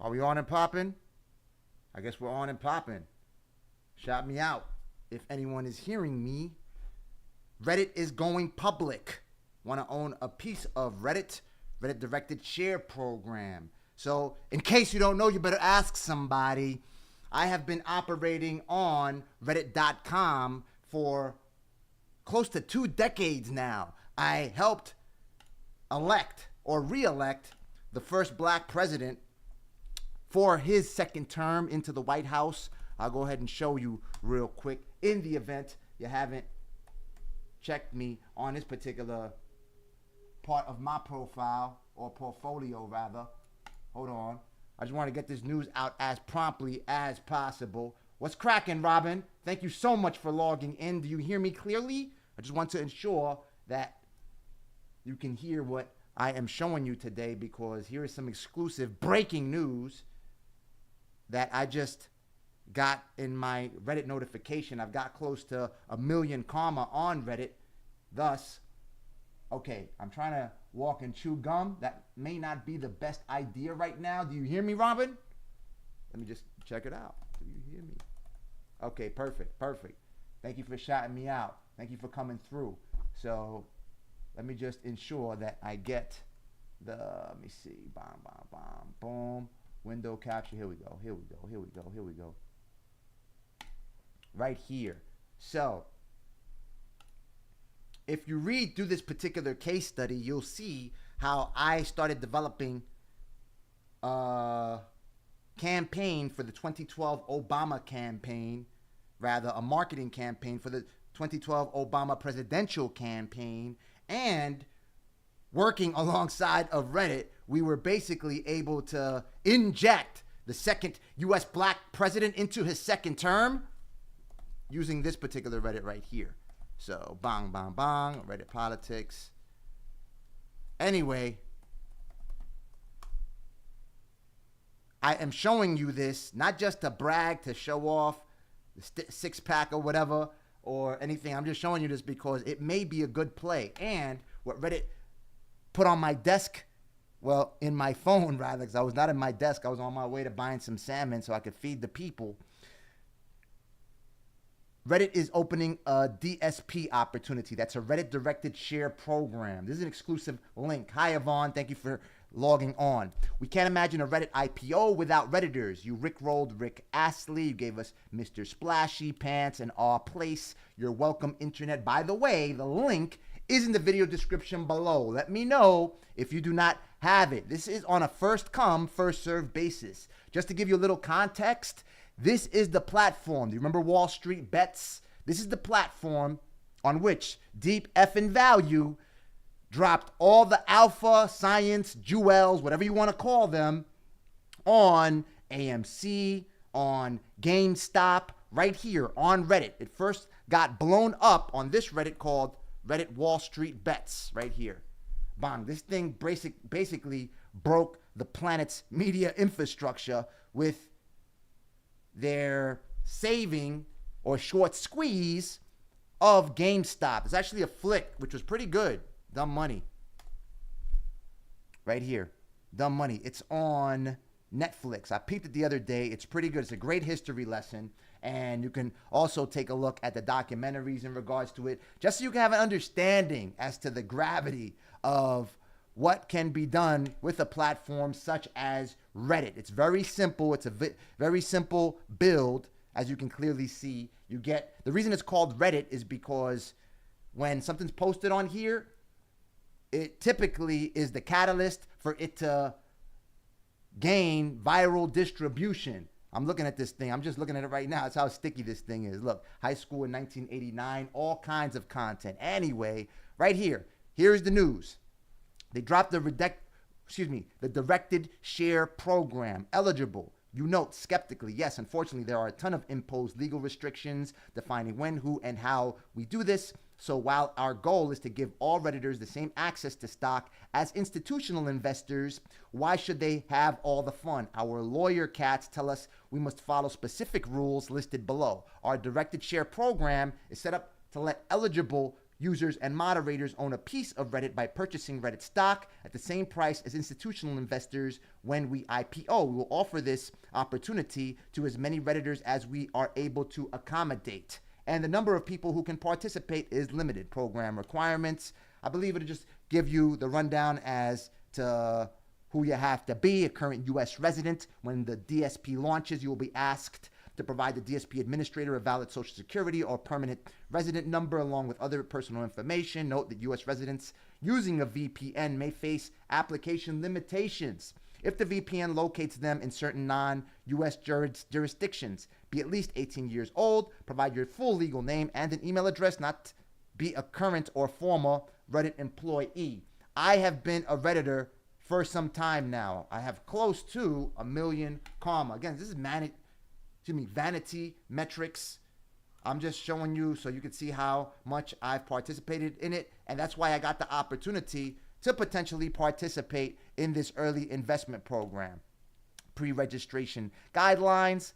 Are we on and popping? I guess we're on and popping. Shout me out if anyone is hearing me. Reddit is going public. Want to own a piece of Reddit? Reddit directed share program. So, in case you don't know, you better ask somebody. I have been operating on Reddit.com for close to 2 decades now. I helped elect or re-elect the first black president for his second term into the White House. I'll go ahead and show you real quick in the event you haven't checked me on this particular part of my profile, or portfolio rather. Hold on. I just want to get this news out as promptly as possible. What's cracking, Robin? Thank you so much for logging in. Do you hear me clearly? I just want to ensure that you can hear what I am showing you today, because here is some exclusive breaking news that I just got in my Reddit notification. I've got close to 1 million karma on Reddit. Thus, okay, I'm trying to walk and chew gum. That may not be the best idea right now. Do you hear me, Robin? Let me just check it out. Do you hear me? Okay, perfect. Thank you for shouting me out. Thank you for coming through. So let me just ensure that I get the, let me see, boom. Window capture, here we go. Right here. So, if you read through this particular case study, you'll see how I started developing a campaign for the 2012 Obama campaign, rather a marketing campaign for the 2012 Obama presidential campaign, and working alongside of Reddit, we were basically able to inject the second U.S. black president into his second term using this particular Reddit right here. So, bang, Reddit politics. Anyway, I am showing you this not just to brag, to show off the six-pack or whatever, or anything. I'm just showing you this because it may be a good play. And what Reddit put on my desk, well, in my phone rather, because I was not in my desk. I was on my way to buying some salmon so I could feed the people. Reddit is opening a DSP opportunity. That's a Reddit directed share program. This is an exclusive link. Hi, Yvonne. Thank you for logging on. We can't imagine a Reddit IPO without Redditors. You rickrolled Rick Astley. You gave us Mr. Splashy Pants and Our Place. You're welcome, Internet. By the way, the link is in the video description below. Let me know if you do not have it. This is on a first come, first served basis. Just to give you a little context, this is the platform. Do you remember Wall Street Bets? This is the platform on which Deep Effin' Value dropped all the alpha, science, jewels, whatever you want to call them, on AMC, on GameStop, right here on Reddit. It first got blown up on this Reddit called Reddit Wall Street Bets, right here. Bang. This thing basically broke the planet's media infrastructure with their saving or short squeeze of GameStop. It's actually a flick, which was pretty good. Dumb Money. Right here. Dumb Money. It's on Netflix. I peeped it the other day. It's pretty good. It's a great history lesson. And you can also take a look at the documentaries in regards to it, just so you can have an understanding as to the gravity of what can be done with a platform such as Reddit. It's very simple. It's a very simple build, as you can clearly see. You get, the reason it's called Reddit is because when something's posted on here, it typically is the catalyst for it to gain viral distribution. I'm looking at this thing. I'm just looking at it right now. That's how sticky this thing is. Look, high school in 1989, all kinds of content. Anyway, right here, here's the news. They dropped the directed share program. Eligible. You note skeptically, yes, unfortunately, there are a ton of imposed legal restrictions defining when, who, and how we do this. So while our goal is to give all Redditors the same access to stock as institutional investors, why should they have all the fun? Our lawyer cats tell us we must follow specific rules listed below. Our directed share program is set up to let eligible users and moderators own a piece of Reddit by purchasing Reddit stock at the same price as institutional investors when we IPO. We will offer this opportunity to as many Redditors as we are able to accommodate. And the number of people who can participate is limited. Program requirements. I believe it'll just give you the rundown as to who you have to be, a current U.S. resident. When the DSP launches, you will be asked to provide the DSP administrator a valid social security or permanent resident number along with other personal information. Note that U.S. residents using a VPN may face application limitations if the VPN locates them in certain non-U.S. jurisdictions. Be at least 18 years old, provide your full legal name and an email address, not be a current or former Reddit employee. I have been a Redditor for some time now. I have close to 1 million karma. Again, this is vanity metrics. I'm just showing you so you can see how much I've participated in it. And that's why I got the opportunity to potentially participate in this early investment program. Pre-registration guidelines,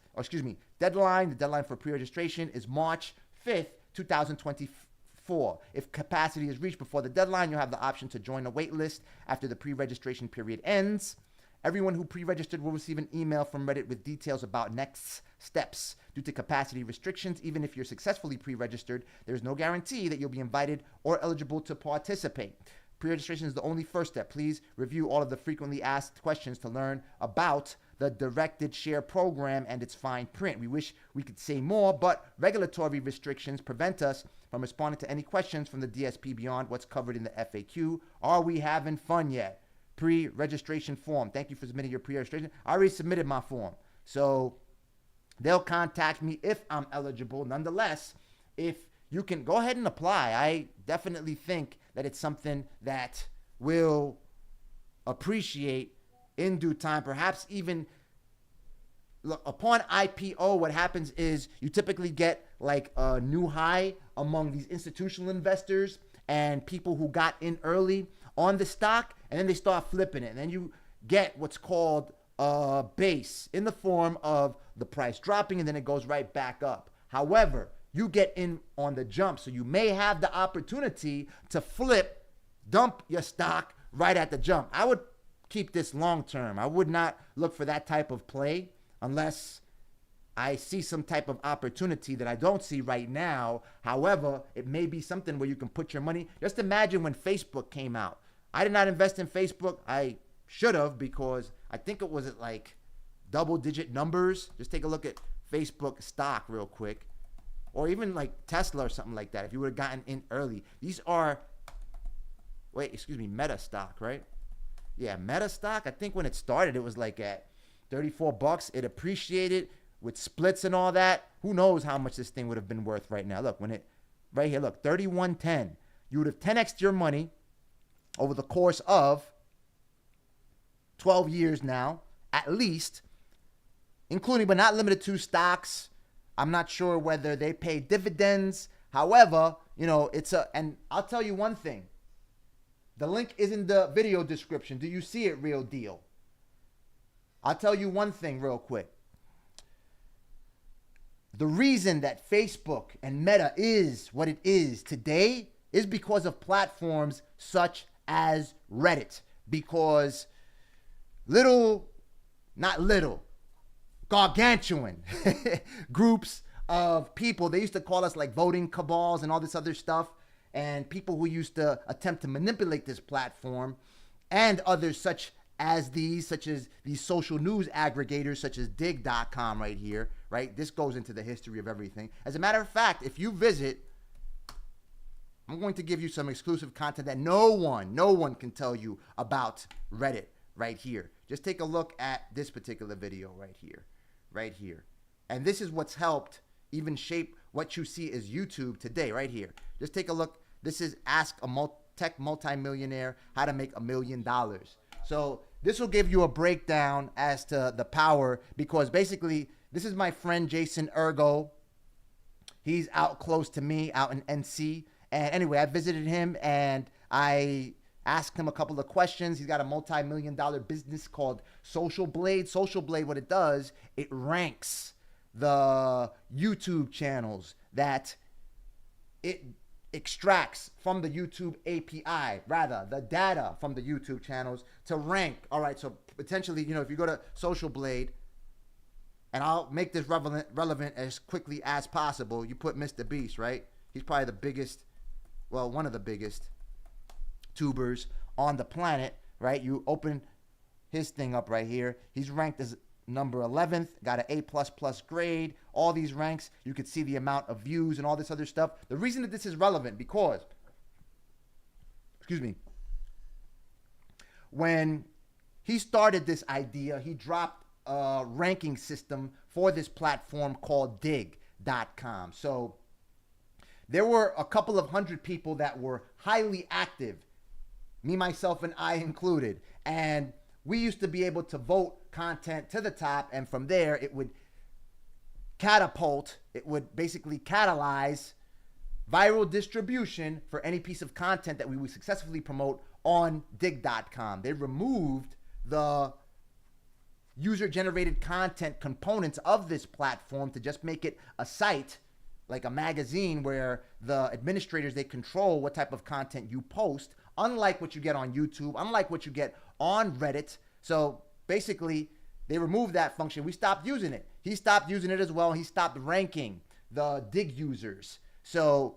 deadline. The deadline for pre-registration is March 5th, 2024. If capacity is reached before the deadline, you'll have the option to join a wait list after the pre-registration period ends. Everyone who pre-registered will receive an email from Reddit with details about next steps. Due to capacity restrictions, even if you're successfully pre-registered, there's no guarantee that you'll be invited or eligible to participate. Pre-registration is the only first step. Please review all of the frequently asked questions to learn about the Directed Share Program and its fine print. We wish we could say more, but regulatory restrictions prevent us from responding to any questions from the DSP beyond what's covered in the FAQ. Are we having fun yet? Pre-registration form. Thank you for submitting your pre-registration. I already submitted my form. So they'll contact me if I'm eligible. Nonetheless, if you can go ahead and apply, I definitely think that it's something that will appreciate in due time. Perhaps even upon IPO, what happens is you typically get like a new high among these institutional investors and people who got in early on the stock, and then they start flipping it. And then you get what's called a base in the form of the price dropping, and then it goes right back up. However, you get in on the jump, so you may have the opportunity to dump your stock right at the jump. I would keep this long term. I would not look for that type of play unless I see some type of opportunity that I don't see right now. However, it may be something where you can put your money. Just imagine when Facebook came out. I did not invest in Facebook. I should have, because I think it was at like double-digit numbers. Just take a look at Facebook stock real quick. Or even like Tesla or something like that, if you would have gotten in early. These are, Meta stock, right? Yeah, Meta stock, I think when it started, it was like at $34. It appreciated with splits and all that. Who knows how much this thing would have been worth right now. Look, right here, look, 31.10. You would have 10x'd your money over the course of 12 years now, at least, including but not limited to stocks. I'm not sure whether they pay dividends. However, and I'll tell you one thing. The link is in the video description. Do you see it, Real Deal? I'll tell you one thing real quick. The reason that Facebook and Meta is what it is today is because of platforms such as Reddit. Because gargantuan groups of people, they used to call us like voting cabals and all this other stuff, and people who used to attempt to manipulate this platform and others such as these social news aggregators such as dig.com right here, right? This goes into the history of everything. As a matter of fact, if you visit, I'm going to give you some exclusive content that no one can tell you about Reddit right here. Just take a look at this particular video right here. And this is what's helped even shape what you see as YouTube today, right here. Just take a look. This is Ask a Tech Multimillionaire How to Make $1 Million. So this will give you a breakdown as to the power, because basically this is my friend Jason Ergo. He's out close to me, out in NC. And anyway, I visited him and I asked him a couple of questions. He's got a multi-million-dollar business called Social Blade. Social Blade, what it does, it ranks the YouTube channels that it extracts from the YouTube API, rather the data from the YouTube channels to rank. All right, so potentially, if you go to Social Blade, and I'll make this relevant as quickly as possible. You put Mr. Beast, right? He's probably the biggest, well, one of the biggest tubers on the planet, right? You open his thing up right here. He's ranked as number 11th, got an A++ grade. All these ranks, you could see the amount of views and all this other stuff. The reason that this is relevant because, when he started this idea, he dropped a ranking system for this platform called Digg.com. So there were a couple of hundred people that were highly active, me, myself, and I included. And we used to be able to vote content to the top, and from there it would catapult, it would basically catalyze viral distribution for any piece of content that we would successfully promote on Digg.com. They removed the user-generated content components of this platform to just make it a site, like a magazine, where the administrators, they control what type of content you post, unlike what you get on YouTube, unlike what you get on Reddit. So basically, they removed that function. We stopped using it. He stopped using it as well. He stopped ranking the Digg users. So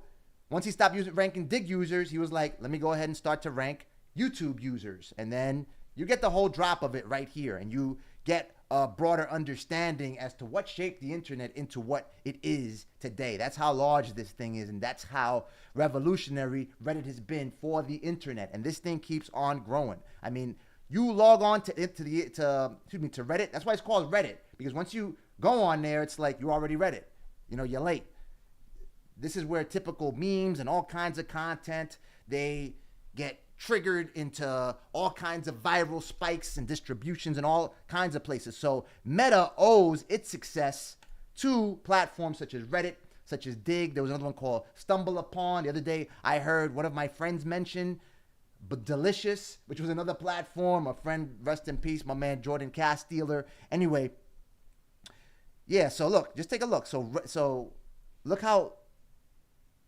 once he stopped ranking Digg users, he was like, let me go ahead and start to rank YouTube users. And then you get the whole drop of it right here, and you get a broader understanding as to what shaped the internet into what it is today. That's how large this thing is, and that's how revolutionary Reddit has been for the internet. And this thing keeps on growing. I mean, you log on to Reddit. That's why it's called Reddit, because once you go on there, it's like you already read it. You're late. This is where typical memes and all kinds of content, they get triggered into all kinds of viral spikes and distributions and all kinds of places. So Meta owes its success to platforms such as Reddit, such as Digg. There was another one called Stumble Upon. The other day, I heard one of my friends mention Delicious, which was another platform. A friend, rest in peace, my man Jordan Casteeler. Anyway, yeah, so look, just take a look. So look how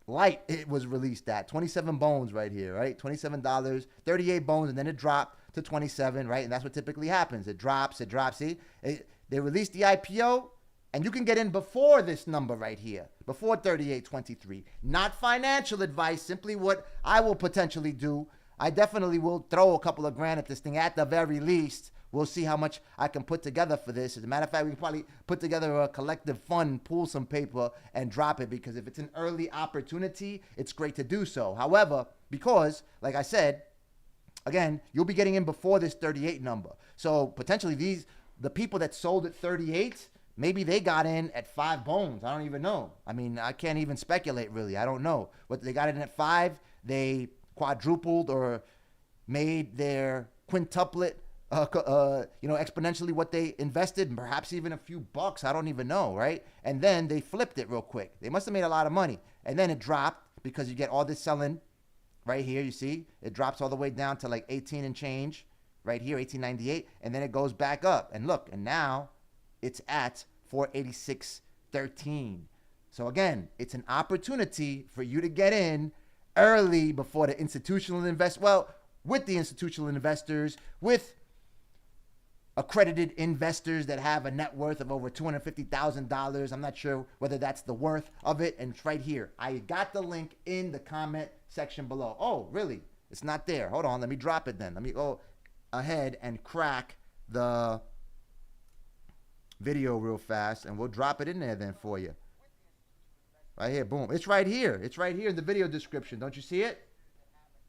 light it was released at. 27 bones right here, right? $27, 38 bones, and then it dropped to 27, right? And that's what typically happens. It drops. See, they released the IPO, and you can get in before this number right here, before 38.23. Not financial advice, simply what I will potentially do. I definitely will throw a couple of grand at this thing at the very least. We'll see how much I can put together for this. As a matter of fact, we can probably put together a collective fund, pull some paper, and drop it, because if it's an early opportunity, it's great to do so. However, because, like I said, again, you'll be getting in before this 38 number. So potentially the people that sold at 38, maybe they got in at 5 bones. I don't even know. I mean, I can't even speculate, really. I don't know. But they got in at 5, they quadrupled or made their quintuplet, exponentially what they invested, and perhaps even a few bucks. I don't even know, right? And then they flipped it real quick. They must have made a lot of money. And then it dropped, because you get all this selling right here. You see, it drops all the way down to like 18 and change right here, 18.98, and then it goes back up. And look, and now it's at 486.13. So again, it's an opportunity for you to get in early before the institutional investors, with the institutional investors, with accredited investors that have a net worth of over $250,000. I'm not sure whether that's the worth of it. And it's right here. I got the link in the comment section below. Oh, really? It's not there. Hold on. Let me drop it then. Let me go ahead and crack the video real fast, and we'll drop it in there then for you. Right here. Boom. It's right here. It's right here in the video description. Don't you see it?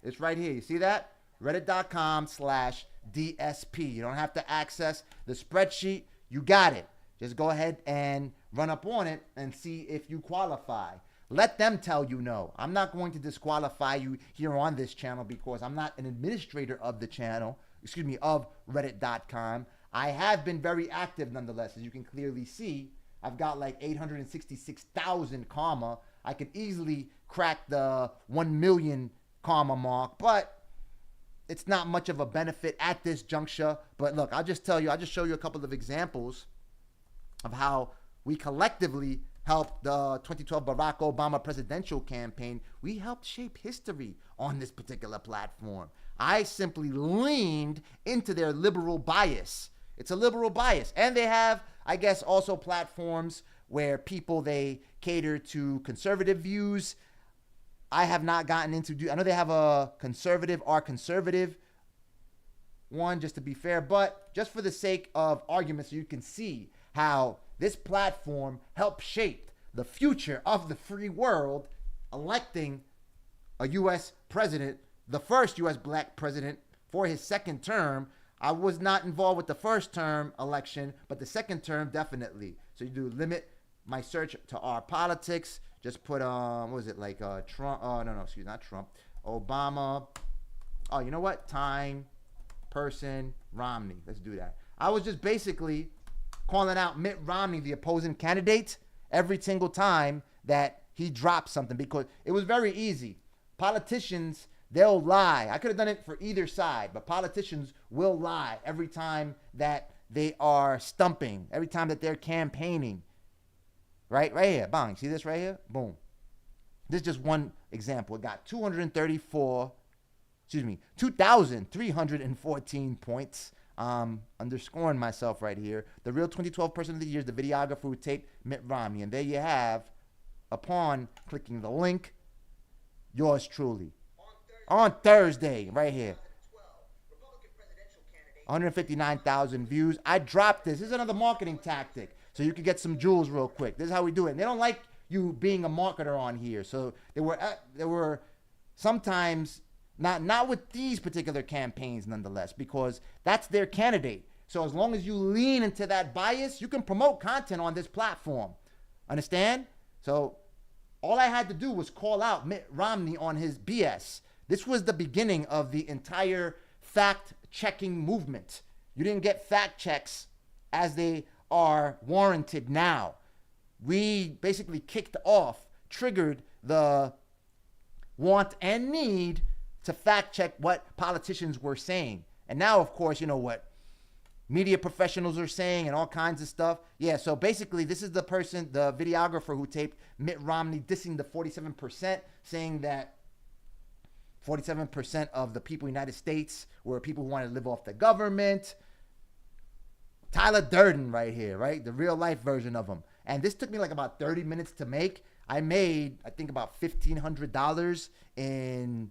It's right here. You see that? Reddit.com/DSP. You don't have to access the spreadsheet. You got it. Just go ahead and run up on it and see if you qualify. Let them tell you no. I'm not going to disqualify you here on this channel, because I'm not an administrator of the channel, of Reddit.com. I have been very active nonetheless. As you can clearly see, I've got like 866,000 comma. I could easily crack the 1 million comma mark, but it's not much of a benefit at this juncture. But look, I'll just show you a couple of examples of how we collectively helped the 2012 Barack Obama presidential campaign. We helped shape history on this particular platform. I simply leaned into their liberal bias. It's a liberal bias. And they have, I guess, also platforms where people, they cater to conservative views. I have not gotten into, I know they have a conservative one, just to be fair, but just for the sake of argument, so you can see how this platform helped shape the future of the free world, electing a U.S. president, the first U.S. black president for his second term. I was not involved with the first term election, but the second term, definitely. So you do limit my search to our politics. Just put, what was it, like Trump? Not Trump. Obama. Oh, you know what? Time, person, Romney. Let's do that. I was just basically calling out Mitt Romney, the opposing candidate, every single time that he dropped something, because it was very easy. Politicians, they'll lie. I could have done it for either side, but politicians will lie every time that they are stumping, every time that they're campaigning. Right here, bang. See this right here? Boom. This is just one example. It got 2,314 points. Underscoring myself right here. The real 2012 person of the year is the videographer who taped Mitt Romney. And there you have, upon clicking the link, yours truly. On Thursday, right here. 159,000 views. I dropped this. This is another marketing tactic, so you can get some jewels real quick. This is how we do it. And they don't like you being a marketer on here. So there were sometimes, not with these particular campaigns nonetheless, because that's their candidate. So as long as you lean into that bias, you can promote content on this platform. Understand? So all I had to do was call out Mitt Romney on his BS. This was the beginning of the entire fact-checking movement. You didn't get fact checks as they are warranted now. We basically triggered the want and need to fact check what politicians were saying. And now, of course, you know what media professionals are saying and all kinds of stuff. Yeah, so basically this is the videographer who taped Mitt Romney dissing the 47%, saying that 47% of the people in the United States were people who wanted to live off the government. Tyler Durden right here, right? The real life version of him. And this took me like about 30 minutes to make. I made, I think, about $1,500 in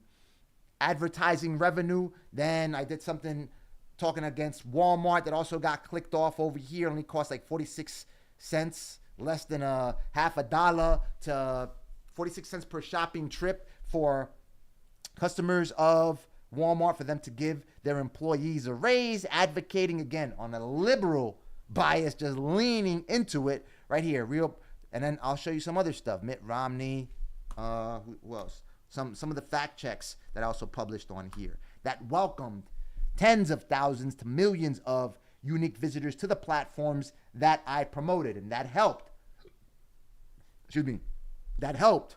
advertising revenue. Then I did something talking against Walmart that also got clicked off over here. It only cost like 46 cents, less than a half a dollar to 46 cents per shopping trip for customers of Walmart, for them to give their employees a raise, advocating again on a liberal bias, just leaning into it right here. And then I'll show you some other stuff. Mitt Romney, who else? Some of the fact checks that I also published on here that welcomed tens of thousands to millions of unique visitors to the platforms that I promoted, and that helped. That helped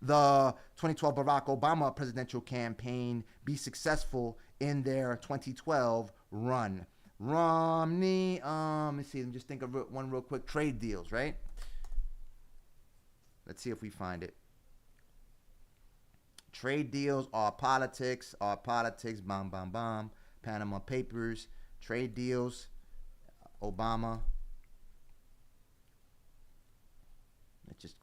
the 2012 Barack Obama presidential campaign be successful in their 2012 run. Romney, let's see, let me just think of one real quick. Trade deals, right? Let's see if we find it. Trade deals, our politics, bam, bam, bam. Panama Papers, trade deals, Obama. Let's just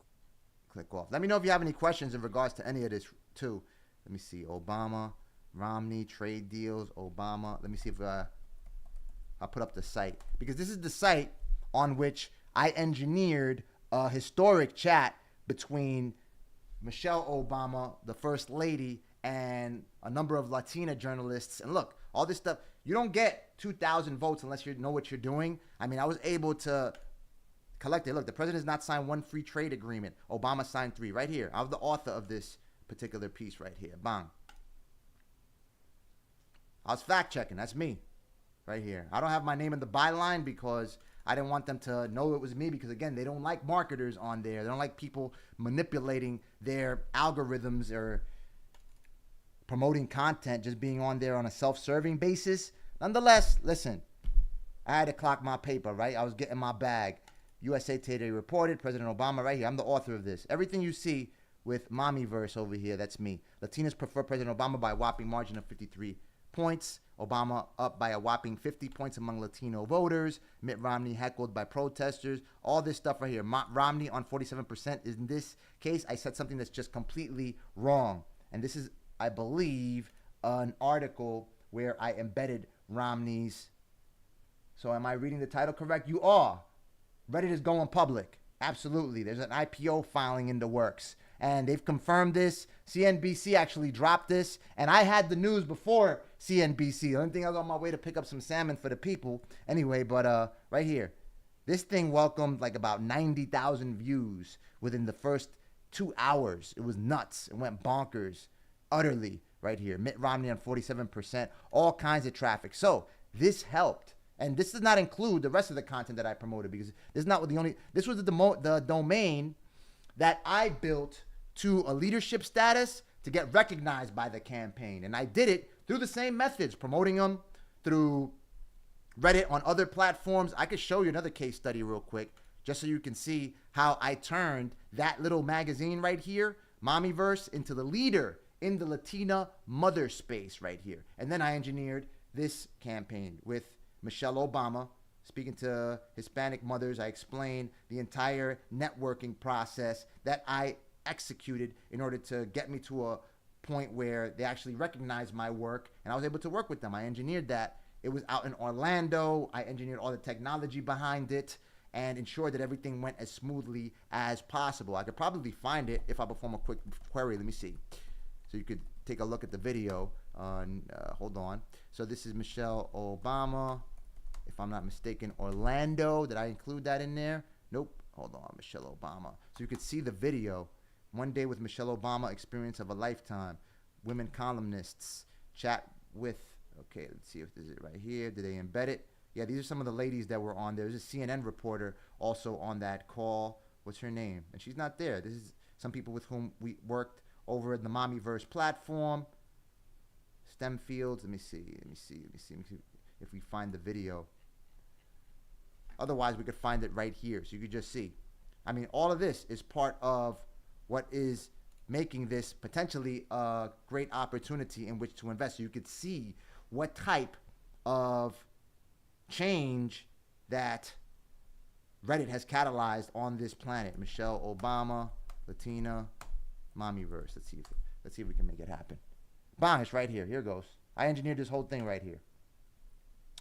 click off. Let me know if you have any questions in regards to any of this too. Let me see. Obama, Romney, trade deals, Obama. Let me see if I'll put up the site, because this is the site on which I engineered a historic chat between Michelle Obama, the first lady, and a number of Latina journalists. And look, all this stuff, you don't get 2,000 votes unless you know what you're doing. I mean, I was able to collect it. Look, the president has not signed one free trade agreement. Obama signed 3 right here. I'm the author of this particular piece right here. Bang. I was fact checking. That's me right here. I don't have my name in the byline because I didn't want them to know it was me, because again, they don't like marketers on there. They don't like people manipulating their algorithms or promoting content just being on there on a self-serving basis. Nonetheless, listen, I had to clock my paper, right? I was getting my bag. USA Today reported, President Obama, right here, I'm the author of this. Everything you see with Mommyverse over here, that's me. Latinas prefer President Obama by a whopping margin of 53 points. Obama up by a whopping 50 points among Latino voters. Mitt Romney heckled by protesters. All this stuff right here. Romney on 47%. In this case, I said something that's just completely wrong. And this is, I believe, an article where I embedded Romney's. So am I reading the title correct? You are. Reddit is going public. Absolutely. There's an IPO filing in the works. And they've confirmed this. CNBC actually dropped this. And I had the news before CNBC. The only thing I was on my way to pick up some salmon for the people. Anyway, but right here. This thing welcomed like about 90,000 views within the first 2 hours. It was nuts. It went bonkers. Utterly. Right here. Mitt Romney on 47%. All kinds of traffic. So this helped. And this does not include the rest of the content that I promoted, because this is not the only. This was the domain that I built to a leadership status to get recognized by the campaign. And I did it through the same methods, promoting them through Reddit on other platforms. I could show you another case study real quick, just so you can see how I turned that little magazine right here, Mommyverse, into the leader in the Latina mother space right here. And then I engineered this campaign with Michelle Obama, speaking to Hispanic mothers. I explained the entire networking process that I executed in order to get me to a point where they actually recognized my work, and I was able to work with them. I engineered that. It was out in Orlando. I engineered all the technology behind it and ensured that everything went as smoothly as possible. I could probably find it if I perform a quick query. Let me see. So you could take a look at the video. Hold on. So this is Michelle Obama, if I'm not mistaken, Orlando. Did I include that in there? Nope. Hold on, Michelle Obama. So you could see the video. One Day with Michelle Obama, Experience of a Lifetime. Women columnists chat with. Okay, let's see if this is it right here. Did they embed it? Yeah, these are some of the ladies that were on there. There's a CNN reporter also on that call. What's her name? And she's not there. This is some people with whom we worked over at the Mommyverse platform. STEM fields. Let me see if we find the video. Otherwise, we could find it right here. So you could just see. I mean, all of this is part of what is making this potentially a great opportunity in which to invest. So you could see what type of change that Reddit has catalyzed on this planet. Michelle Obama, Latina, Mommyverse. Let's see if we can make it happen. Bang, it's right here. Here goes. I engineered this whole thing right here.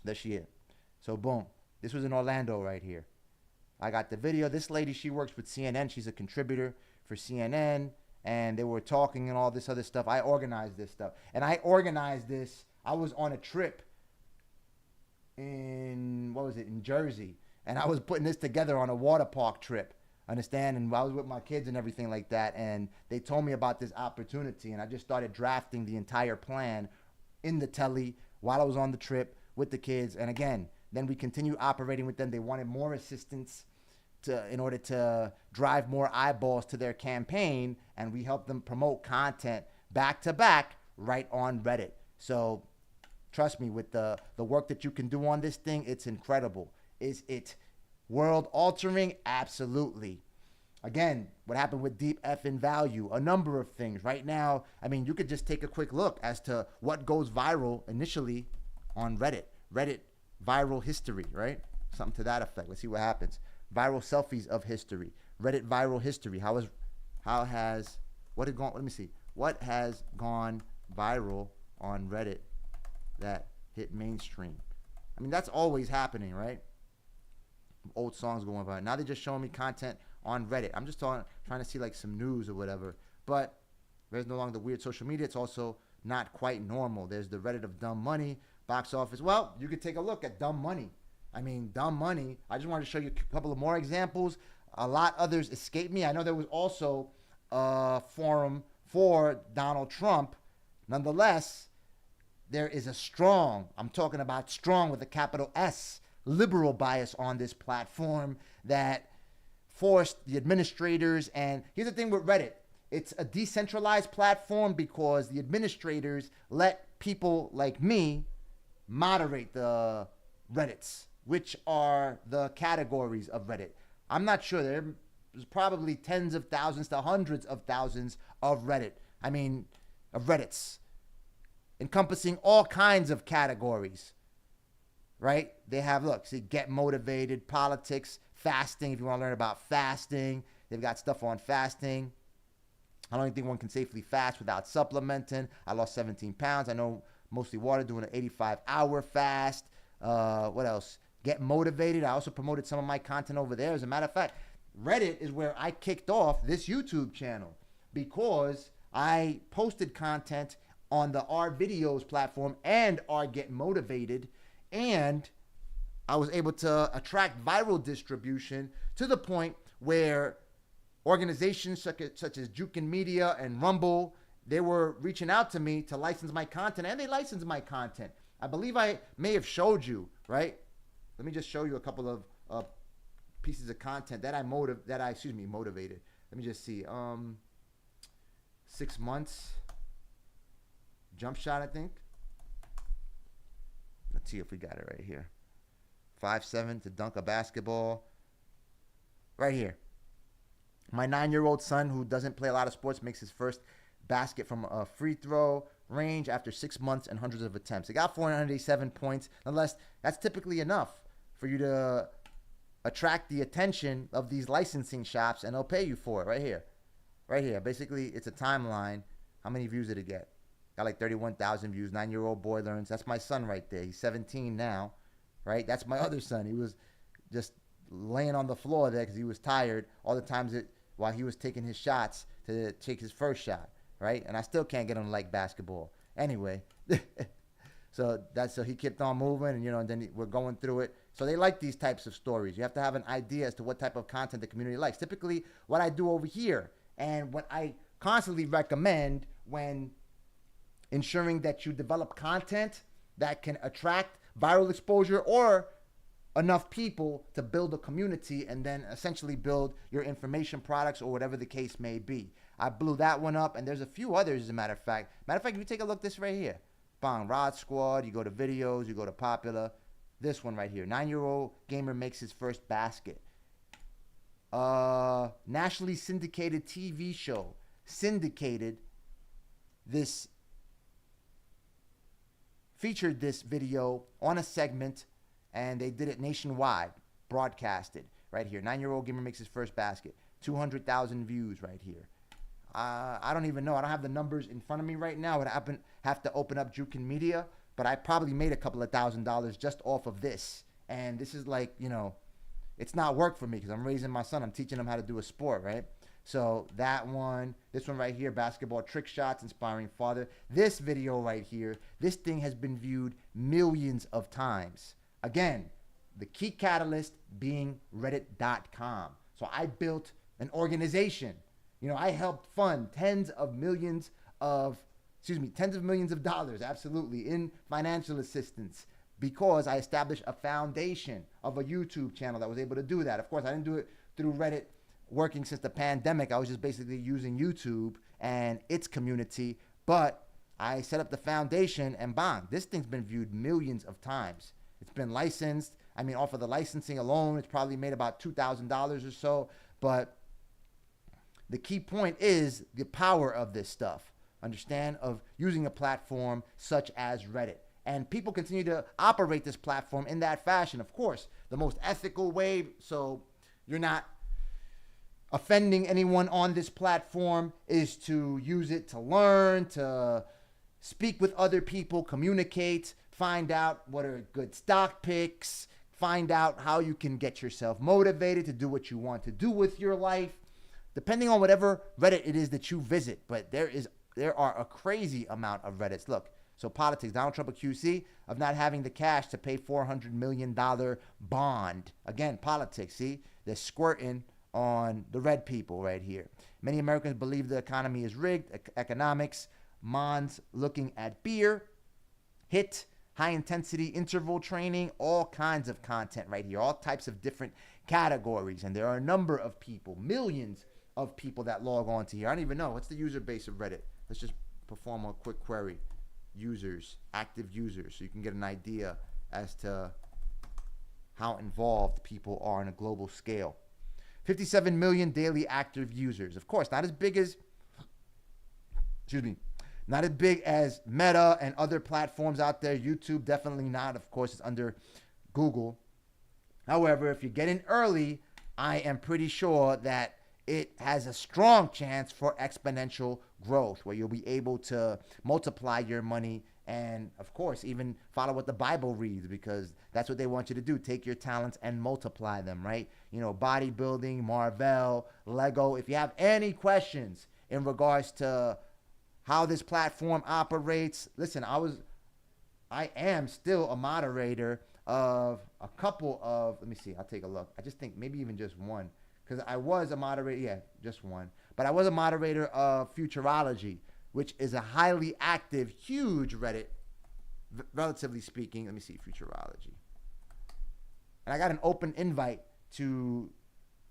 There she is. So boom. This was in Orlando right here. I got the video. This lady, she works with CNN. She's a contributor for CNN. And they were talking and all this other stuff. I organized this stuff. And I organized this. I was on a trip in Jersey. And I was putting this together on a water park trip. Understand? And I was with my kids and everything like that. And they told me about this opportunity. And I just started drafting the entire plan in the telly while I was on the trip with the kids. And again, then we continued operating with them. They wanted more assistance in order to drive more eyeballs to their campaign. And we helped them promote content back to back right on Reddit. So trust me, with the work that you can do on this thing, it's incredible. Is it world altering? Absolutely. Again, what happened with Deep effing Value? A number of things. Right now, I mean, you could just take a quick look as to what goes viral initially on Reddit. Reddit viral history, right? Something to that effect. Let's see what happens. Viral selfies of history. Reddit viral history. What has gone viral on Reddit that hit mainstream? I mean, that's always happening, right? Old songs going viral. Now they're just showing me content on Reddit. I'm just trying to see like some news or whatever. But there's no longer the weird social media. It's also not quite normal. There's the Reddit of Dumb Money, box office. Well, you could take a look at Dumb Money. I mean, Dumb Money. I just wanted to show you a couple of more examples. A lot others escaped me. I know there was also a forum for Donald Trump. Nonetheless, there is a strong, I'm talking about strong with a capital S, liberal bias on this platform that forced the administrators. And here's the thing with Reddit. It's a decentralized platform because the administrators let people like me moderate the Reddits, which are the categories of Reddit. I'm not sure. There's probably tens of thousands to hundreds of thousands of Reddit. I mean, of Reddits, encompassing all kinds of categories, right? They have, look, see, get motivated, politics, fasting, if you want to learn about fasting. They've got stuff on fasting. I don't think one can safely fast without supplementing. I lost 17 pounds. I know mostly water, doing an 85-hour fast. What else? Get motivated. I also promoted some of my content over there. As a matter of fact, Reddit is where I kicked off this YouTube channel because I posted content on the R Videos platform and R Get Motivated, and I was able to attract viral distribution to the point where organizations such as Jukin Media and Rumble, they were reaching out to me to license my content, and they licensed my content. I believe I may have showed you, right? Let me just show you a couple of pieces of content that I motivated. Let me just see. 6 months. Jump shot, I think. Let's see if we got it right here. 5'7" to dunk a basketball. Right here. My 9-year-old son, who doesn't play a lot of sports, makes his first basket from a free throw range after 6 months and hundreds of attempts. He got 487 points. Nonetheless, that's typically enough for you to attract the attention of these licensing shops, and they'll pay you for it right here. Right here. Basically, it's a timeline. How many views did it get? Got like 31,000 views. 9-year-old boy learns. That's my son right there. He's 17 now, right? That's my other son. He was just laying on the floor there because he was tired all the times while he was taking his shots to take his first shot, right? And I still can't get him to like basketball. Anyway, so he kept on moving, and then we're going through it. So they like these types of stories. You have to have an idea as to what type of content the community likes. Typically, what I do over here, and what I constantly recommend when ensuring that you develop content that can attract viral exposure or enough people to build a community and then essentially build your information products or whatever the case may be. I blew that one up, and there's a few others, as a matter of fact. If you take a look this right here. Bang, Rod Squad, you go to videos, you go to popular. This one right here, 9-year-old gamer makes his first basket. Nationally syndicated TV show syndicated this, featured this video on a segment, and they did it nationwide, broadcasted right here. 9-year-old gamer makes his first basket. 200,000 views right here. I don't even know. I don't have the numbers in front of me right now. I have to open up Jukin Media, but I probably made a couple of $1,000s just off of this. And this is like, it's not work for me because I'm raising my son. I'm teaching him how to do a sport, right? So that one, this one right here, basketball trick shots, inspiring father. This video right here, this thing has been viewed millions of times. Again, the key catalyst being Reddit.com. So I built an organization. I helped fund tens of millions of dollars, absolutely, in financial assistance because I established a foundation of a YouTube channel that was able to do that. Of course, I didn't do it through Reddit working since the pandemic. I was just basically using YouTube and its community, but I set up the foundation, and bang, this thing's been viewed millions of times. It's been licensed. I mean, off of the licensing alone, it's probably made about $2,000 or so, but the key point is the power of this stuff. Understand, of using a platform such as Reddit. And people continue to operate this platform in that fashion. Of course, the most ethical way, so you're not offending anyone on this platform, is to use it to learn, to speak with other people, communicate, find out what are good stock picks, find out how you can get yourself motivated to do what you want to do with your life, depending on whatever Reddit it is that you visit. But there are a crazy amount of Reddits. Look, so politics, Donald Trump accused of not having the cash to pay $400 million bond. Again, politics, see? They're squirting on the red people right here. Many Americans believe the economy is rigged. Economics, Mons looking at beer, HIT, high-intensity interval training, all kinds of content right here, all types of different categories. And there are a number of people, millions of people that log on to here. I don't even know. What's the user base of Reddit? Let's just perform a quick query. Users, active users, so you can get an idea as to how involved people are on a global scale. 57 million daily active users. Of course, not as big as, not as big as Meta and other platforms out there. YouTube, definitely not. Of course, it's under Google. However, if you get in early, I am pretty sure that it has a strong chance for exponential growth where you'll be able to multiply your money and, of course, even follow what the Bible reads, because that's what they want you to do. Take your talents and multiply them, right? You know, bodybuilding, Marvel, Lego. If you have any questions in regards to how this platform operates, listen, I am still a moderator of a couple of, let me see, I'll take a look. I just think maybe even just one, because I was a moderator, yeah, just one. But I was a moderator of Futurology, which is a highly active, huge Reddit, relatively speaking. Let me see, Futurology. And I got an open invite to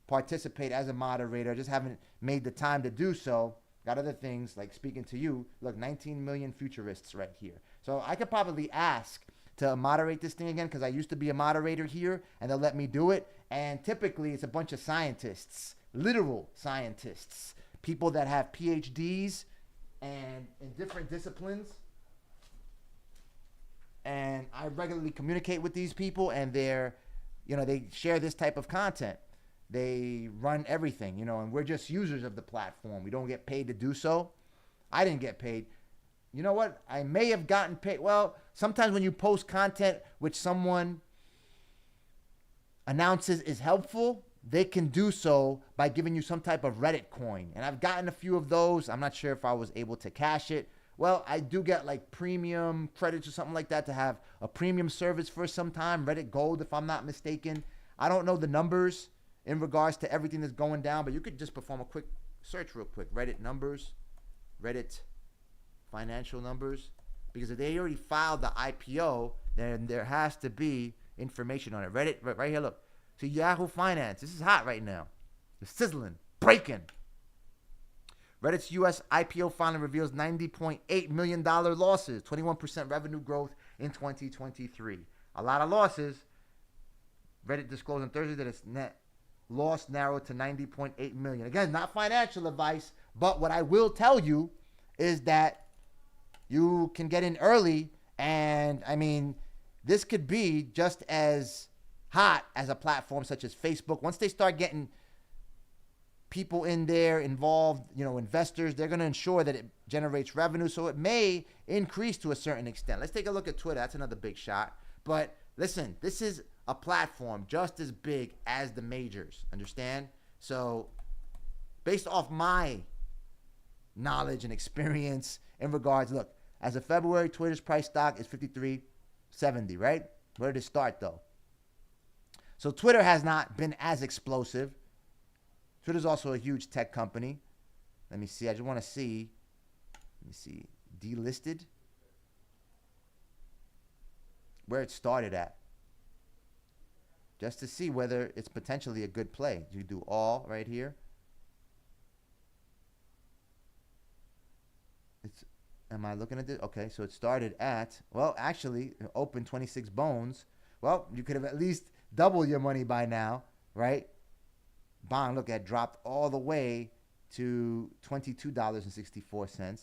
participate as a moderator. I just haven't made the time to do so. Got other things like speaking to you. Look, 19 million futurists right here. So I could probably ask to moderate this thing again, because I used to be a moderator here and they'll let me do it. And typically it's a bunch of scientists, literal scientists, people that have PhDs and in different disciplines. And I regularly communicate with these people, and they're, you know, they share this type of content. They run everything, you know, and we're just users of the platform. We don't get paid to do so. I didn't get paid. You know what? I may have gotten paid. Well, sometimes when you post content which someone announces is helpful, they can do so by giving you some type of Reddit coin. And I've gotten a few of those. I'm not sure if I was able to cash it. Well, I do get like premium credits or something like that to have a premium service for some time. Reddit Gold, if I'm not mistaken. I don't know the numbers in regards to everything that's going down, but you could just perform a quick search real quick. Reddit numbers, Reddit financial numbers. Because if they already filed the IPO, then there has to be information on it. Reddit, right here, look. So Yahoo Finance, this is hot right now. It's sizzling, breaking. Reddit's U.S. IPO filing reveals $90.8 million losses, 21% revenue growth in 2023. A lot of losses. Reddit disclosed on Thursday that its net loss narrowed to $90.8 million. Again, not financial advice, but what I will tell you is that you can get in early, and I mean, this could be just as hot as a platform such as Facebook. Once they start getting people in there involved, you know, investors, they're going to ensure that it generates revenue, so it may increase to a certain extent. Let's take a look at Twitter. That's another big shot. But listen, this is a platform just as big as the majors, understand? So based off my knowledge and experience in regards, look, as of February, Twitter's price stock is $53.70, right? Where did it start though? So Twitter has not been as explosive. Twitter's also a huge tech company. Let me see. I just want to see. Let me see. Delisted. Where it started at. Just to see whether it's potentially a good play. You do all right here. It's. Am I looking at this? Okay, so it started at, well, actually, it opened 26 bones. Well, you could have at least doubled your money by now, right? Bond, look at, dropped all the way to $22.64.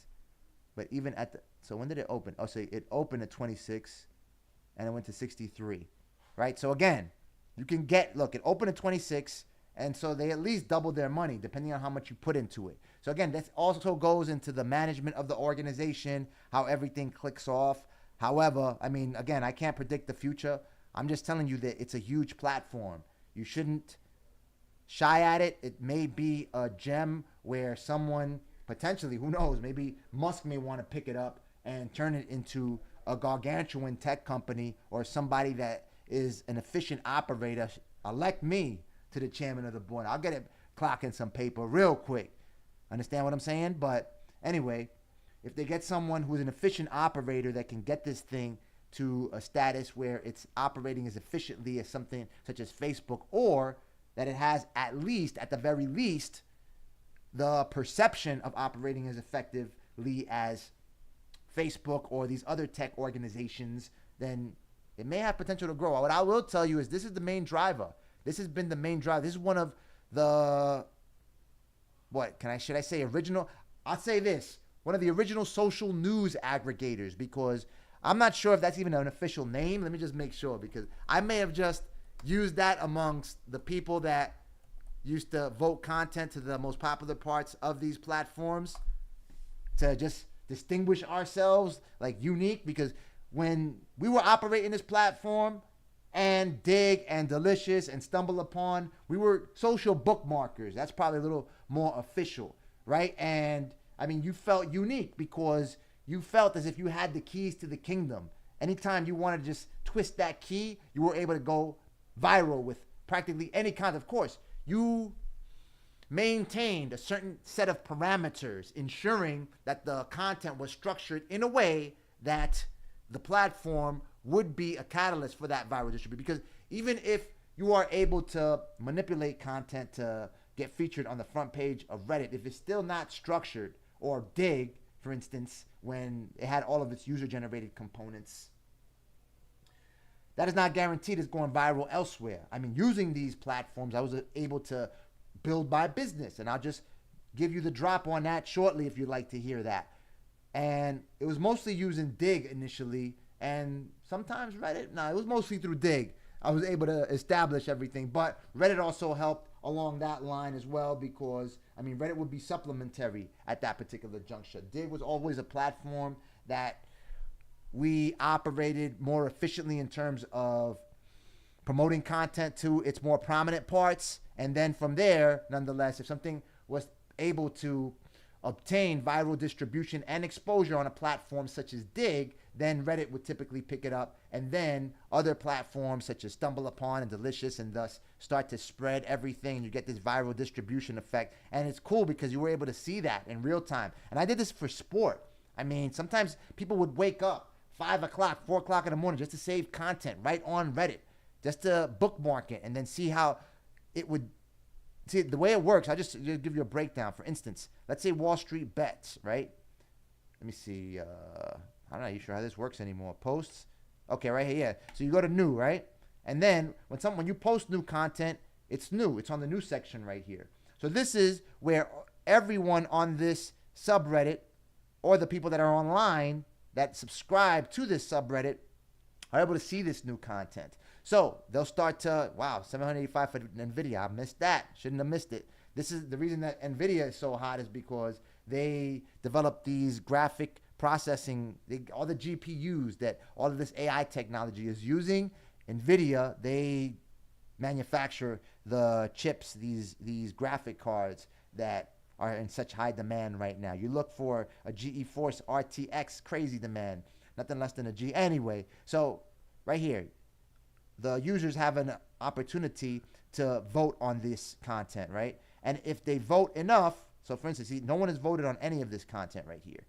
But even at the, so when did it open? Oh, so it opened at 26 and it went to 63, right? So again, you can get, look, it opened at 26, and so they at least doubled their money depending on how much you put into it. So again, that also goes into the management of the organization, how everything clicks off. However, I mean, again, I can't predict the future. I'm just telling you that it's a huge platform. You shouldn't shy at it. It may be a gem where someone potentially, who knows, maybe Musk may want to pick it up and turn it into a gargantuan tech company, or somebody that is an efficient operator. Elect me to the chairman of the board. I'll get it clocking some paper real quick. Understand what I'm saying? But anyway, if they get someone who's an efficient operator that can get this thing to a status where it's operating as efficiently as something such as Facebook, or that it has at least, at the very least, the perception of operating as effectively as Facebook or these other tech organizations, then it may have potential to grow. What I will tell you is this is the main driver. This has been the main driver. This is one of the, should I say original? I'll say this, one of the original social news aggregators, because I'm not sure if that's even an official name. Let me just make sure, because I may have just used that amongst the people that used to vote content to the most popular parts of these platforms to just distinguish ourselves, like unique, because when we were operating this platform and Dig and Delicious and Stumble Upon, we were social bookmarkers. That's probably a little more official, right? And I mean, you felt unique because you felt as if you had the keys to the kingdom. Anytime you wanted to just twist that key, you were able to go viral with practically any kind. Of course, you maintained a certain set of parameters, ensuring that the content was structured in a way that the platform would be a catalyst for that viral distribution. Because even if you are able to manipulate content to get featured on the front page of Reddit, if it's still not structured, or Dig, for instance, when it had all of its user-generated components, that is not guaranteed it's going viral elsewhere. I mean, using these platforms, I was able to build my business, and I'll just give you the drop on that shortly if you'd like to hear that. And it was mostly using Dig initially, and sometimes Reddit. No, it was mostly through Dig. I was able to establish everything, but Reddit also helped along that line as well, because I mean, Reddit would be supplementary at that particular juncture. Dig was always a platform that we operated more efficiently in terms of promoting content to its more prominent parts. And then from there, nonetheless, if something was able to obtain viral distribution and exposure on a platform such as Dig, then Reddit would typically pick it up, and then other platforms such as Stumble Upon and Delicious, and thus start to spread everything, and you get this viral distribution effect. And it's cool because you were able to see that in real time. And I did this for sport. I mean, sometimes people would wake up 5 o'clock, 4 o'clock in the morning just to save content right on Reddit, just to bookmark it and then see how it would. See, the way it works, I'll just give you a breakdown. For instance, let's say Wall Street Bets, right? Let me see. I'm not even sure how this works anymore. Posts. Okay, right here. Yeah. So you go to new, right? And then when you post new content, it's new. It's on the new section right here. So this is where everyone on this subreddit, or the people that are online that subscribe to this subreddit, are able to see this new content. So they'll start to, wow, 785 for NVIDIA. I missed that. Shouldn't have missed it. This is the reason that NVIDIA is so hot, is because they develop these graphic processing, all the GPUs that all of this AI technology is using. NVIDIA, they manufacture the chips, these graphic cards that are in such high demand right now. You look for a GeForce RTX, crazy demand, nothing less than a G. Anyway, so right here, the users have an opportunity to vote on this content, right? And if they vote enough, so for instance, no one has voted on any of this content right here,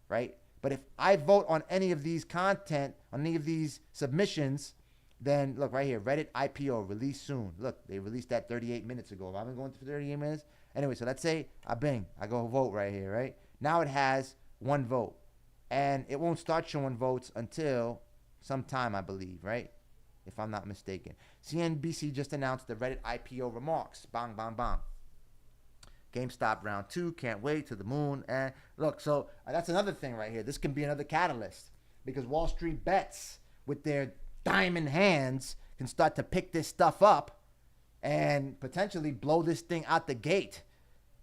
right? But if I vote on any of these content, on any of these submissions, then look right here, Reddit IPO, release soon. Look, they released that 38 minutes ago. Have I been going for 38 minutes? Anyway, so let's say I go vote right here, right? Now it has 1 vote. And it won't start showing votes until sometime, I believe, right? If I'm not mistaken. CNBC just announced the Reddit IPO remarks. Bang, bang, bang. GameStop round 2, can't wait, to the moon. And look, so that's another thing right here. This can be another catalyst, because Wall Street Bets, with their diamond hands, can start to pick this stuff up and potentially blow this thing out the gate.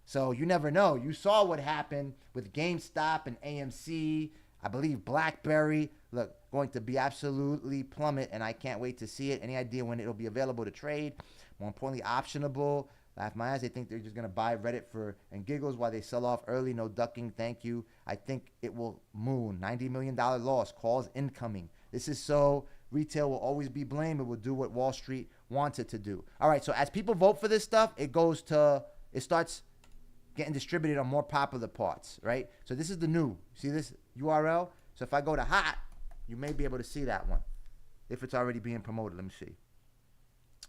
So you never know. You saw what happened with GameStop and AMC. I believe BlackBerry, look, going to be absolutely plummet, and I can't wait to see it. Any idea when it'll be available to trade? More importantly, optionable. Laugh my eyes. They think they're just going to buy Reddit for and giggles while they sell off early. No ducking. Thank you. I think it will moon. $90 million loss. Calls incoming. This is so retail will always be blamed. It will do what Wall Street wants it to do. All right. So as people vote for this stuff, it starts getting distributed on more popular parts, right? So this is the new. See this URL? So if I go to hot, you may be able to see that one if it's already being promoted. Let me see.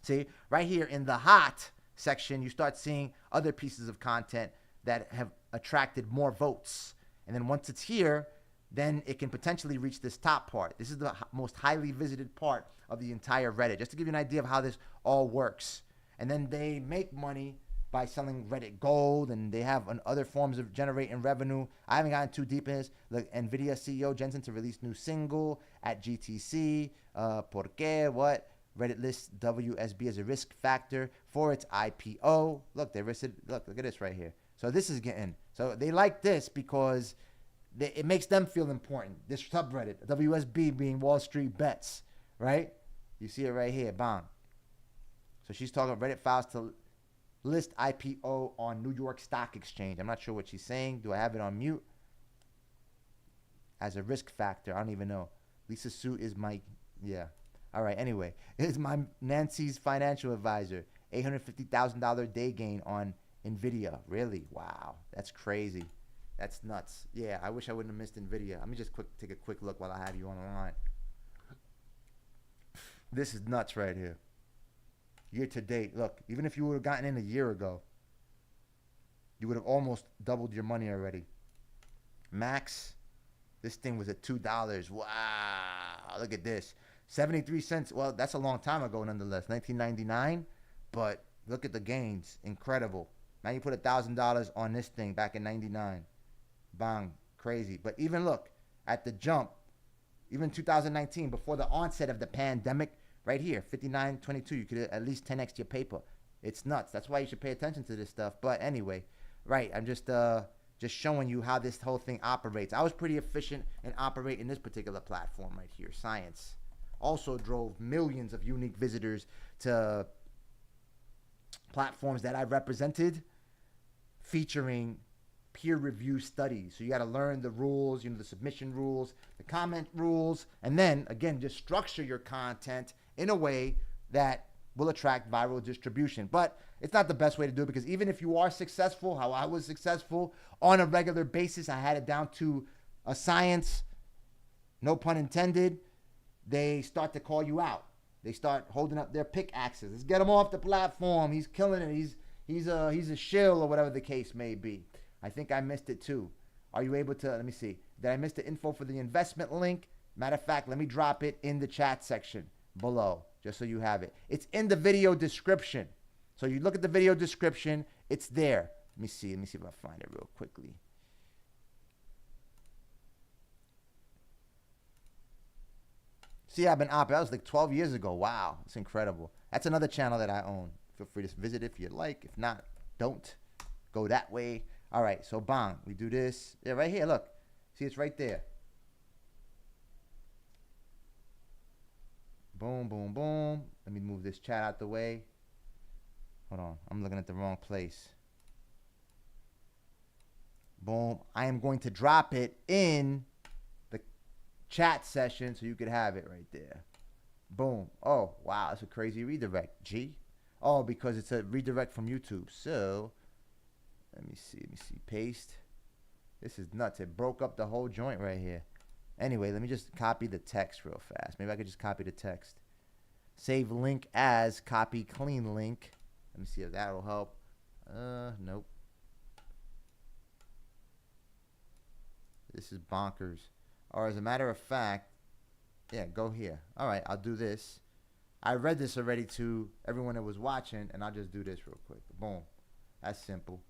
See, right here in the hot section, you start seeing other pieces of content that have attracted more votes. And then once it's here, then it can potentially reach this top part. This is the most highly visited part of the entire Reddit, just to give you an idea of how this all works. And then they make money by selling Reddit Gold, and they have other forms of generating revenue. I haven't gotten too deep in this. Look, NVIDIA CEO Jensen to release new single at GTC. ¿Por qué? What? Reddit lists WSB as a risk factor for its IPO. Look, they listed. Look at this right here. So this is getting. So they like this because it makes them feel important. This subreddit, WSB being Wall Street Bets, right? You see it right here, bang. So she's talking Reddit files to list IPO on New York Stock Exchange. I'm not sure what she's saying. Do I have it on mute? As a risk factor, I don't even know. Lisa Su is my, yeah. All right, anyway, it's my Nancy's financial advisor. $850,000 day gain on NVIDIA. Really? Wow, that's crazy. That's nuts. Yeah, I wish I wouldn't have missed NVIDIA. Let me just take a quick look while I have you on the line. This is nuts right here. Year to date, look, even if you would have gotten in a year ago, you would have almost doubled your money already. Max, this thing was at $2. Wow, look at this. 73 cents. Well, that's a long time ago nonetheless, 1999. But look at the gains. Incredible. Now you put $1,000 on this thing back in 99. Bang, crazy. But even look at the jump, even 2019, before the onset of the pandemic, right here, 59.22, you could at least 10x your paper. It's nuts. That's why you should pay attention to this stuff. But anyway, right, I'm just showing you how this whole thing operates. I was pretty efficient in operating this particular platform right here, Science. Also drove millions of unique visitors to platforms that I represented, featuring peer review studies. So you got to learn the rules, the submission rules, the comment rules, and then again, just structure your content in a way that will attract viral distribution. But it's not the best way to do it, because even if you are successful, how I was successful on a regular basis, I had it down to a science, no pun intended. They start to call you out. They start holding up their pickaxes. Let's get him off the platform. He's killing it. He's a shill, or whatever the case may be. I think I missed it too. Are you able to, let me see. Did I miss the info for the investment link? Matter of fact, let me drop it in the chat section below, just so you have it. It's in the video description. So you look at the video description, it's there. Let me see if I find it real quickly. See, I've been that was like 12 years ago. Wow, it's incredible. That's another channel that I own. Feel free to visit if you like. If not, don't. Go that way. All right, so bang, we do this. Yeah, right here, look. See, it's right there. Boom, boom, boom. Let me move this chat out the way. Hold on, I'm looking at the wrong place. Boom. I am going to drop it in the chat session so you could have it right there. Boom. Oh, wow, that's a crazy redirect. G. Oh, because it's a redirect from YouTube. So, let me see, paste. This is nuts. It broke up the whole joint right here. Anyway, let me just copy the text real fast. Maybe I could just copy the text. Save link as copy clean link. Let me see if that'll help. Nope. This is bonkers. Or as a matter of fact, yeah, go here. All right, I'll do this. I read this already to everyone that was watching, and I'll just do this real quick. Boom. That's simple.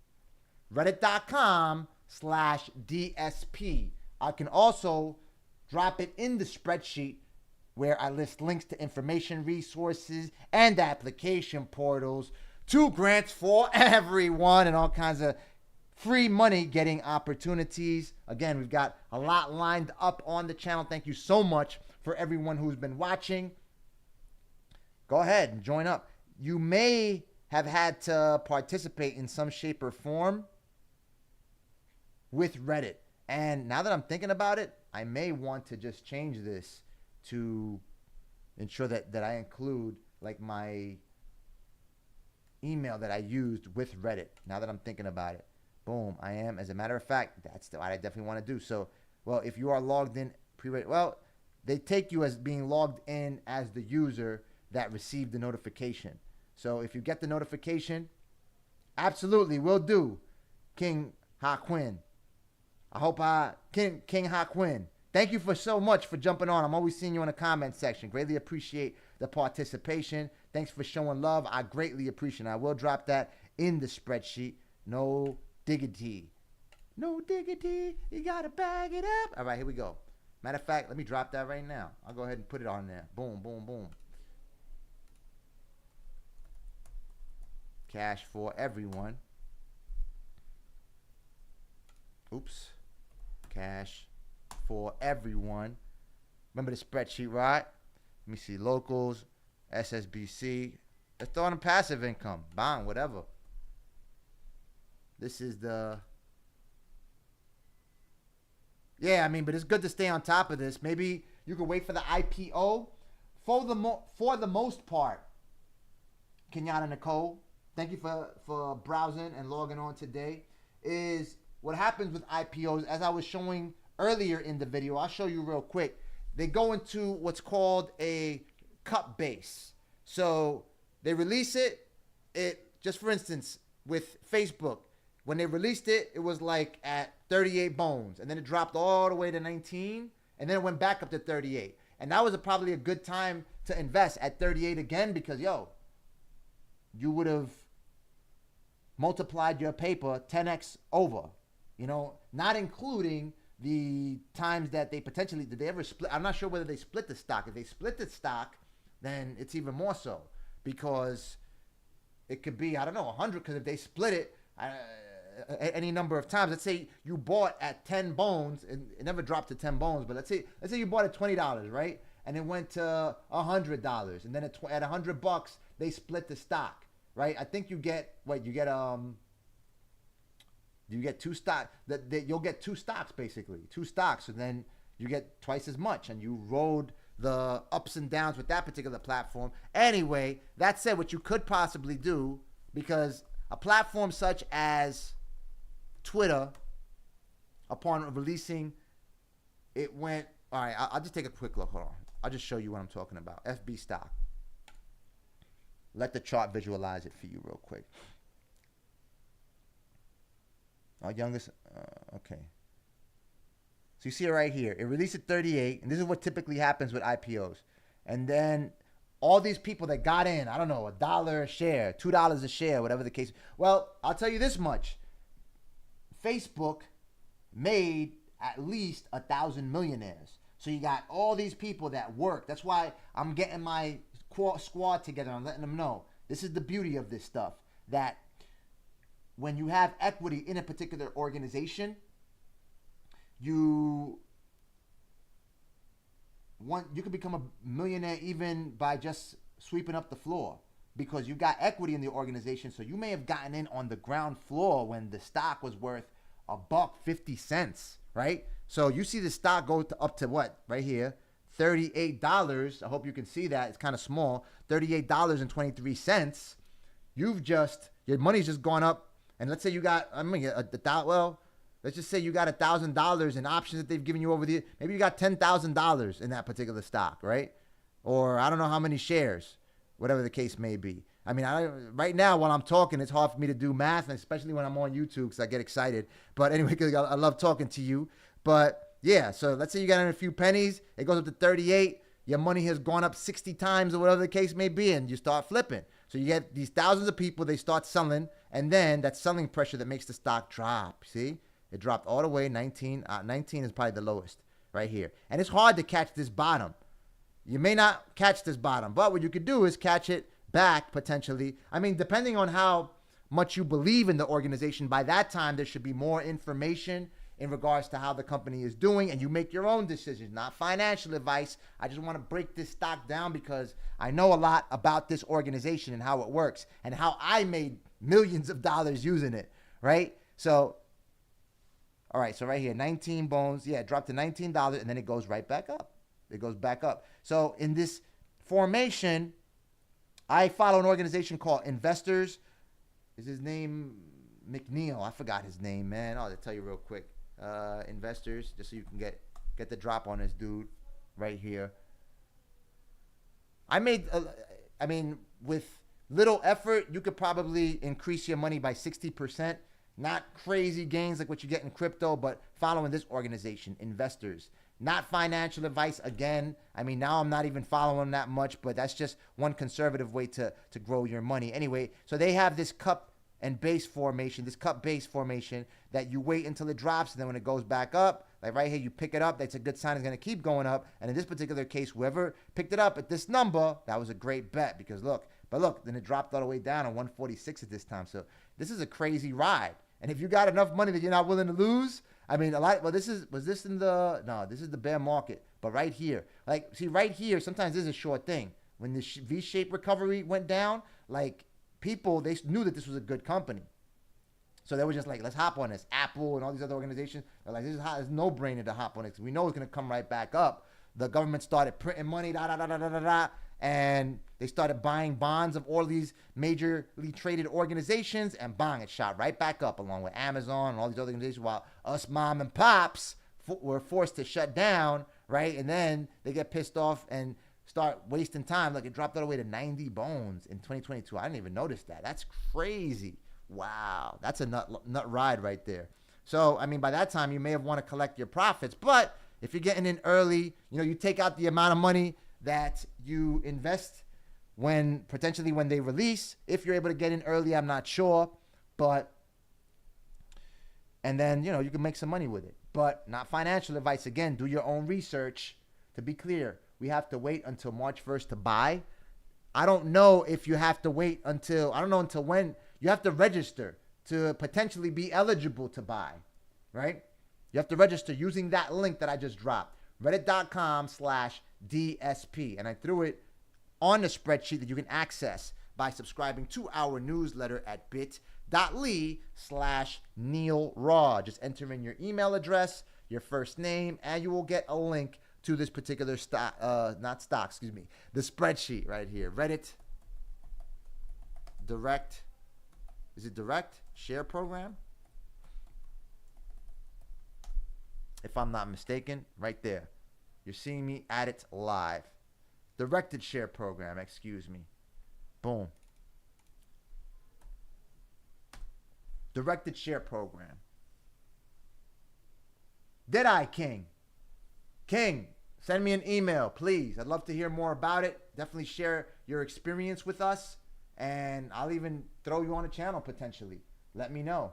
Reddit.com/DSP. I can also drop it in the spreadsheet where I list links to information resources and application portals, to grants for everyone, and all kinds of free money getting opportunities. Again, we've got a lot lined up on the channel. Thank you so much for everyone who's been watching. Go ahead and join up. You may have had to participate in some shape or form with Reddit. And now that I'm thinking about it, I may want to just change this to ensure that I include like my email that I used with Reddit. Now that I'm thinking about it. Boom, I am. As a matter of fact, that's what I definitely want to do. So, well, if you are logged in, well, they take you as being logged in as the user that received the notification. So if you get the notification, absolutely will do. King Haquin. I hope King Haquin. Thank you for so much for jumping on. I'm always seeing you in the comment section. Greatly appreciate the participation. Thanks for showing love. I greatly appreciate it. I will drop that in the spreadsheet. No diggity. No diggity. You got to bag it up. All right, here we go. Matter of fact, let me drop that right now. I'll go ahead and put it on there. Boom, boom, boom. Cash for everyone. Oops. Cash for everyone. Remember the spreadsheet, right? Let me see. Locals, SSBC. Let's throw in passive income. Bond, whatever. This is the... Yeah, I mean, but it's good to stay on top of this. Maybe you could wait for the IPO. For the most part, Kenyatta Nicole, thank you for browsing and logging on today. Is what happens with IPOs, as I was showing earlier in the video, I'll show you real quick. They go into what's called a cup base. So they release it, just for instance, with Facebook, when they released it, it was like at 38 bones, and then it dropped all the way to 19, and then it went back up to 38. And that was probably a good time to invest at 38 again, because, yo, you would have multiplied your paper 10x over, you know, not including the times that they potentially, did they ever split? I'm not sure whether they split the stock. If they split the stock, then it's even more so, because it could be, I don't know, 100, because if they split it, any number of times. Let's say you bought at 10 bones, and it never dropped to 10 bones, but let's say you bought at $20, right? And it went to $100, and then at $100 they split the stock, right? I think you get two stock that you'll get two stocks, basically two stocks, and then you get twice as much, and you rode the ups and downs with that particular platform. Anyway, that said, what you could possibly do, because a platform such as Twitter, upon releasing, it went, all right, I'll just take a quick look. Hold on. I'll just show you what I'm talking about. FB stock. Let the chart visualize it for you real quick. Our youngest, okay. So you see it right here. It released at 38, and this is what typically happens with IPOs. And then all these people that got in, I don't know, $1 a share, $2 a share, whatever the case. Well, I'll tell you this much. Facebook made at least 1,000 millionaires. So you got all these people that work. That's why I'm getting my squad together. I'm letting them know. This is the beauty of this stuff, that when you have equity in a particular organization, you can become a millionaire even by just sweeping up the floor, because you got equity in the organization. So you may have gotten in on the ground floor when the stock was worth $1.50, right? So you see the stock go up to what right here, $38. I hope you can see that. It's kind of small. $38.23. Your money's just gone up. And let's say you got, let's just say you got $1,000 in options that they've given you over the, maybe you got $10,000 in that particular stock, right? Or I don't know how many shares, whatever the case may be. I mean, right now while I'm talking, it's hard for me to do math, and especially when I'm on YouTube, because I get excited. But anyway, because I love talking to you. But yeah, so let's say you got in a few pennies, it goes up to 38. Your money has gone up 60 times or whatever the case may be, and you start flipping. So you get these thousands of people, they start selling, and then that selling pressure that makes the stock drop. See? It dropped all the way, 19. 19 is probably the lowest right here. And it's hard to catch this bottom. You may not catch this bottom, but what you could do is catch it back potentially. I mean, depending on how much you believe in the organization, by that time there should be more information in regards to how the company is doing, and you make your own decisions, not financial advice. I just want to break this stock down because I know a lot about this organization and how it works and how I made millions of dollars using it, right? So, all right, so right here, 19 bones. Yeah, it dropped to $19, and then it goes right back up. It goes back up. So in this formation, I follow an organization called Investors. Is his name McNeil? I forgot his name, man. I'll tell you real quick. Investors, just so you can get the drop on this dude right here. I mean, with little effort, you could probably increase your money by 60%. Not crazy gains like what you get in crypto, but following this organization, Investors. Not financial advice again. I mean, now I'm not even following them that much, but that's just one conservative way to grow your money. Anyway, so they have this cup and base formation, this cup base formation, that you wait until it drops, and then when it goes back up, like right here, you pick it up. That's a good sign it's going to keep going up. And in this particular case, whoever picked it up at this number, that was a great bet because look, then it dropped all the way down on 146 at this time. So this is a crazy ride. And if you got enough money that you're not willing to lose, I mean, this is the bear market. But right here, like, see right here, sometimes this is a short thing. When the V-shaped recovery went down, like people, they knew that this was a good company. So they were just like, let's hop on this. Apple and all these other organizations, they're like, this is hot. It's no brainer to hop on it because we know it's going to come right back up. The government started printing money, and they started buying bonds of all these majorly traded organizations, and bang, it shot right back up along with Amazon and all these other organizations, while us mom and pops were forced to shut down, right? And then they get pissed off and start wasting time. Like, it dropped all the way to 90 bones in 2022. I didn't even notice that. That's crazy. Wow, that's a nut ride right there. So, I mean, by that time, you may have want to collect your profits. But if you're getting in early, you take out the amount of money that you invest potentially when they release. If you're able to get in early, I'm not sure. And then, you can make some money with it. But not financial advice. Again, do your own research. To be clear, we have to wait until March 1st to buy. I don't know if you have to wait until when. You have to register to potentially be eligible to buy, right? You have to register using that link that I just dropped, reddit.com/DSP. And I threw it on the spreadsheet that you can access by subscribing to our newsletter at bit.ly/Neil Raw. Just enter in your email address, your first name, and you will get a link to this particular the spreadsheet right here. Reddit Direct. Is it Direct Share Program? If I'm not mistaken, right there. You're seeing me at it live. Directed Share Program, excuse me. Boom. Directed Share Program. Did I, King? King, send me an email, please. I'd love to hear more about it. Definitely share your experience with us. And I'll even throw you on a channel potentially. Let me know.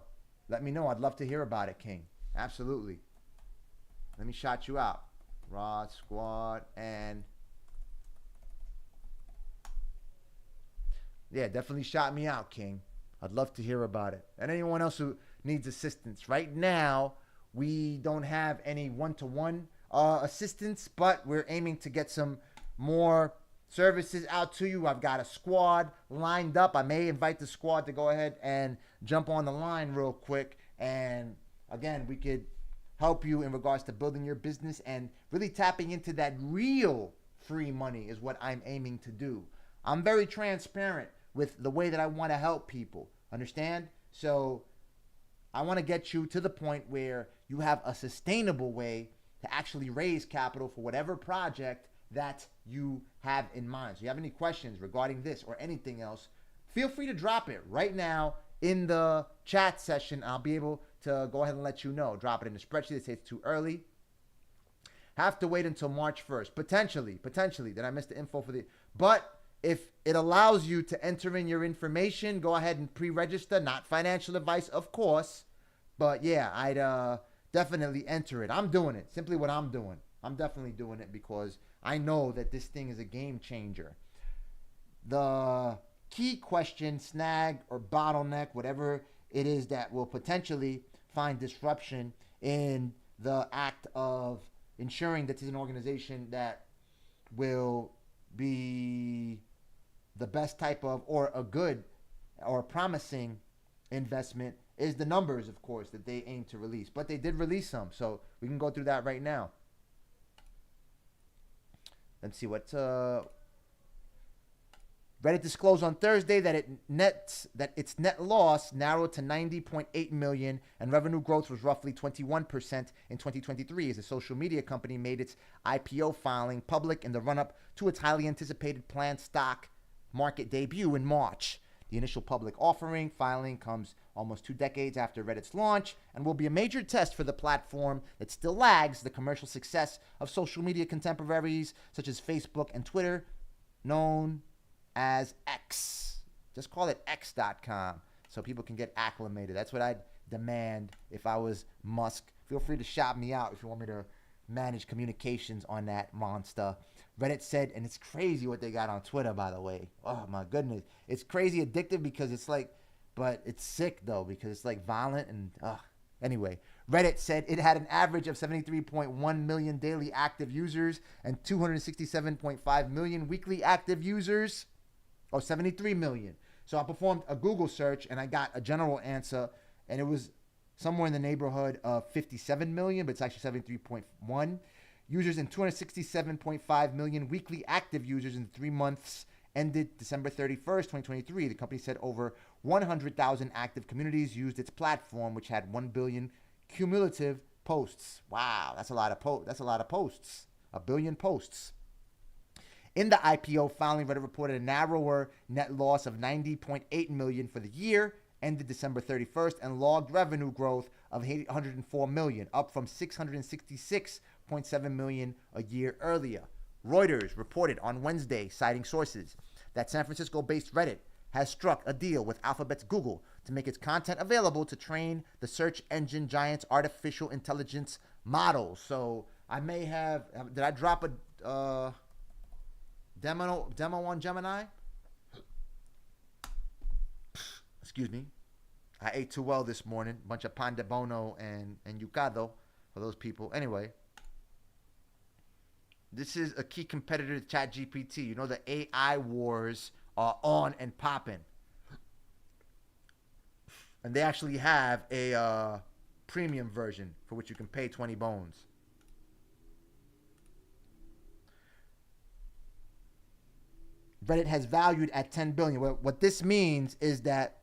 I'd love to hear about it, King. Absolutely. Let me shout you out. Rod Squad and... yeah, definitely shout me out, King. I'd love to hear about it. And anyone else who needs assistance. Right now, we don't have any one-to-one assistance, but we're aiming to get some more services out to you. I've got a squad lined up. I may invite the squad to go ahead and jump on the line real quick. And again, we could help you in regards to building your business and really tapping into that real free money is what I'm aiming to do. I'm very transparent with the way that I want to help people. Understand? So I want to get you to the point where you have a sustainable way to actually raise capital for whatever project that you have in mind. So if you have any questions regarding this or anything else, feel free to drop it right now in the chat session. I'll be able to go ahead and let you know. Drop it in the spreadsheet. It says it's too early. Have to wait until March 1st. Potentially. Did I miss the info for the... But if it allows you to enter in your information, go ahead and pre-register. Not financial advice, of course. But yeah, I'd definitely enter it. I'm doing it. Simply what I'm doing. I'm definitely doing it because I know that this thing is a game changer. The key question, snag or bottleneck, whatever it is that will potentially find disruption in the act of ensuring that this is an organization that will be the best type of, or a good or promising investment, is the numbers, of course, that they aim to release. But they did release some, so we can go through that right now. Let's see what Reddit disclosed on Thursday that its net loss narrowed to $90.8 million, and revenue growth was roughly 21% in 2023 as the social media company made its IPO filing public in the run-up to its highly anticipated planned stock market debut in March. The initial public offering filing comes almost 2 decades after Reddit's launch and will be a major test for the platform that still lags the commercial success of social media contemporaries such as Facebook and Twitter, known as X. Just call it X.com. so people can get acclimated. That's what I'd demand if I was Musk. Feel free to shout me out if you want me to manage communications on that monster. Reddit said, and it's crazy what they got on Twitter, by the way. Oh my goodness. It's crazy addictive because it's like, but it's sick though, because it's like violent and anyway. Reddit said it had an average of 73.1 million daily active users and 267.5 million weekly active users. 73 million. So I performed a Google search and I got a general answer, and it was somewhere in the neighborhood of 57 million, but it's actually 73.1 users and 267.5 million weekly active users in 3 months ended December 31st, 2023. The company said over 100,000 active communities used its platform, which had 1 billion cumulative posts. Wow, that's a lot of posts. 1 billion posts. In the IPO filing, Reddit reported a narrower net loss of 90.8 million for the year ended December 31st, and logged revenue growth of 804 million, up from 666.7 million a year earlier. Reuters reported on Wednesday, citing sources, that San Francisco-based Reddit has struck a deal with Alphabet's Google to make its content available to train the search engine giant's artificial intelligence models. So I may have, did I drop a demo on Gemini? Excuse me. I ate too well this morning. Bunch of pan de bono and yucado for those people. Anyway, this is a key competitor to ChatGPT. You know, the AI wars are on and popping. And they actually have a premium version for which you can pay 20 bones. Reddit has valued at 10 billion. What this means is that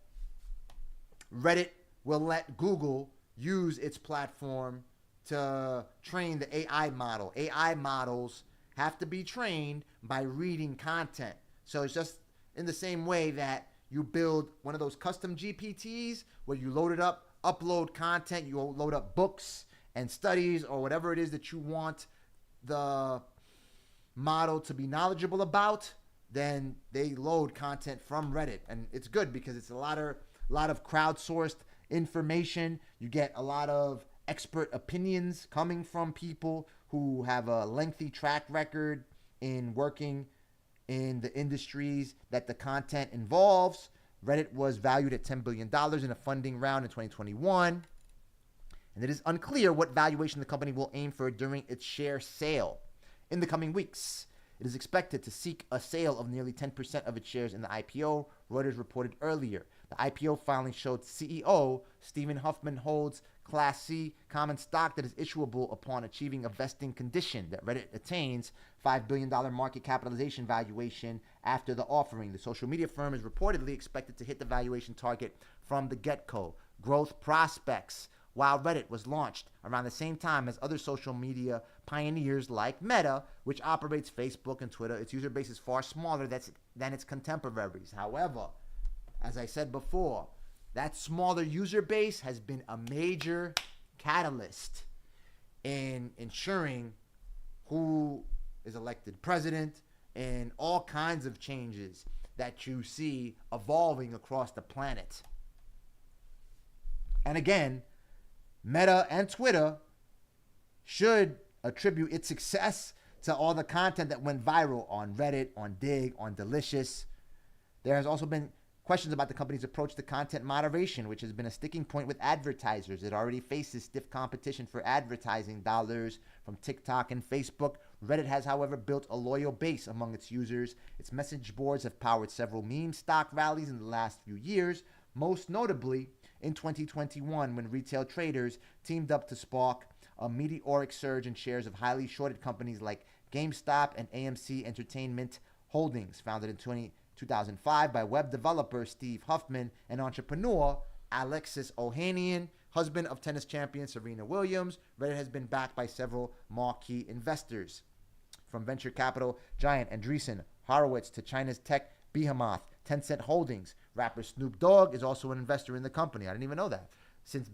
Reddit will let Google use its platform to train the AI model. AI models have to be trained by reading content. So it's just in the same way that you build one of those custom GPTs where you load it up, upload content, you load up books and studies or whatever it is that you want the model to be knowledgeable about, then they load content from Reddit. And it's good because it's a lot of crowdsourced information. You get a lot of expert opinions coming from people who have a lengthy track record in working in the industries that the content involves. Reddit was valued at $10 billion in a funding round in 2021. And it is unclear what valuation the company will aim for during its share sale in the coming weeks. It is expected to seek a sale of nearly 10% of its shares in the IPO, Reuters reported earlier. The IPO filing showed CEO Stephen Huffman holds Class C common stock that is issuable upon achieving a vesting condition that Reddit attains $5 billion market capitalization valuation after the offering. The social media firm is reportedly expected to hit the valuation target from the get-go. Growth prospects. While Reddit was launched around the same time as other social media pioneers like Meta, which operates Facebook and Twitter, its user base is far smaller than its contemporaries. However, as I said before, that smaller user base has been a major catalyst in ensuring who is elected president and all kinds of changes that you see evolving across the planet. And again, Meta and Twitter should attribute its success to all the content that went viral on Reddit, on Dig, on Delicious. There has also been questions about the company's approach to content moderation, which has been a sticking point with advertisers. It already faces stiff competition for advertising dollars from TikTok and Facebook. Reddit has, however, built a loyal base among its users. Its message boards have powered several meme stock rallies in the last few years, most notably in 2021 when retail traders teamed up to spark a meteoric surge in shares of highly shorted companies like GameStop and AMC Entertainment Holdings, founded in 2005 by web developer Steve Huffman and entrepreneur Alexis Ohanian, husband of tennis champion Serena Williams. Reddit has been backed by several marquee investors, from venture capital giant Andreessen Horowitz to China's tech behemoth Tencent Holdings. Rapper Snoop Dogg is also an investor in the company. I didn't even know that. Since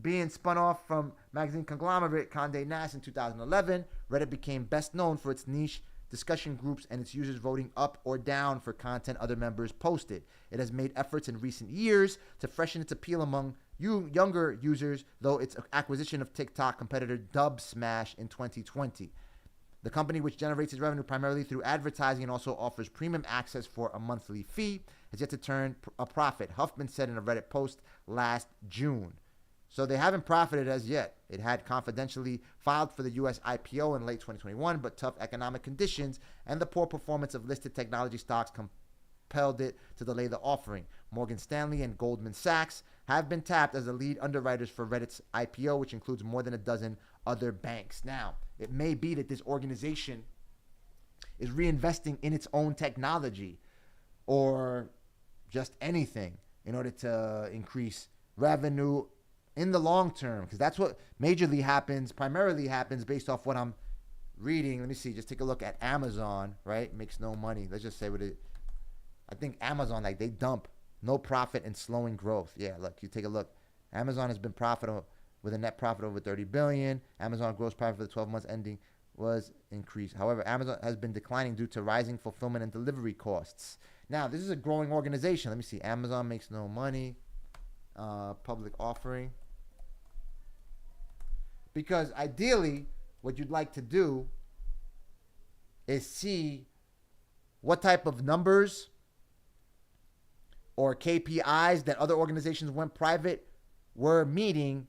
being spun off from magazine conglomerate Condé Nast in 2011, Reddit became best known for its niche discussion groups, and its users voting up or down for content other members posted. It has made efforts in recent years to freshen its appeal among younger users, though its acquisition of TikTok competitor Dubsmash in 2020. The company, which generates its revenue primarily through advertising and also offers premium access for a monthly fee, has yet to turn a profit, Huffman said in a Reddit post last June. So they haven't profited as yet. It had confidentially filed for the U.S. IPO in late 2021, but tough economic conditions and the poor performance of listed technology stocks compelled it to delay the offering. Morgan Stanley and Goldman Sachs have been tapped as the lead underwriters for Reddit's IPO, which includes more than a dozen other banks. Now, it may be that this organization is reinvesting in its own technology or just anything in order to increase revenue in the long term, because that's what primarily happens based off what I'm reading. Let me see, just take a look at Amazon, right? Makes no money. Let's just say I think Amazon, like, they dump no profit and slowing growth. Yeah, look, you take a look. Amazon has been profitable with a net profit over 30 billion. Amazon gross profit for the 12 months ending was increased. However, Amazon has been declining due to rising fulfillment and delivery costs. Now, this is a growing organization. Let me see. Amazon makes no money. Public offering. Because ideally, what you'd like to do is see what type of numbers or KPIs that other organizations went private were meeting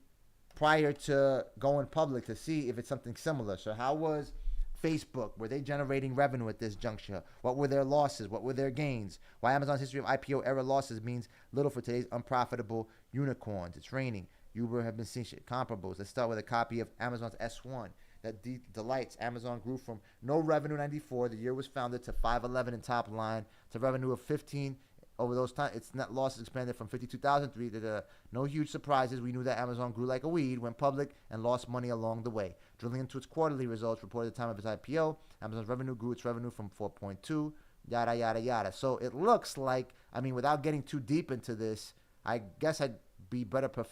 prior to going public, to see if it's something similar. So how was Facebook? Were they generating revenue at this juncture? What were their losses? What were their gains? Why Amazon's history of IPO era losses means little for today's unprofitable unicorns. It's raining. Uber have been seeing comparables. Let's start with a copy of Amazon's S1 that delights. Amazon grew from no revenue in 94, the year was founded, to 511 in top line, to revenue of 15 over those times. Its net losses expanded from 52,003 to no huge surprises. We knew that Amazon grew like a weed, went public, and lost money along the way. Drilling into its quarterly results reported at the time of its IPO, Amazon's revenue grew its revenue from 4.2, yada, yada, yada. So it looks like, I mean, without getting too deep into this, I guess it'd be better for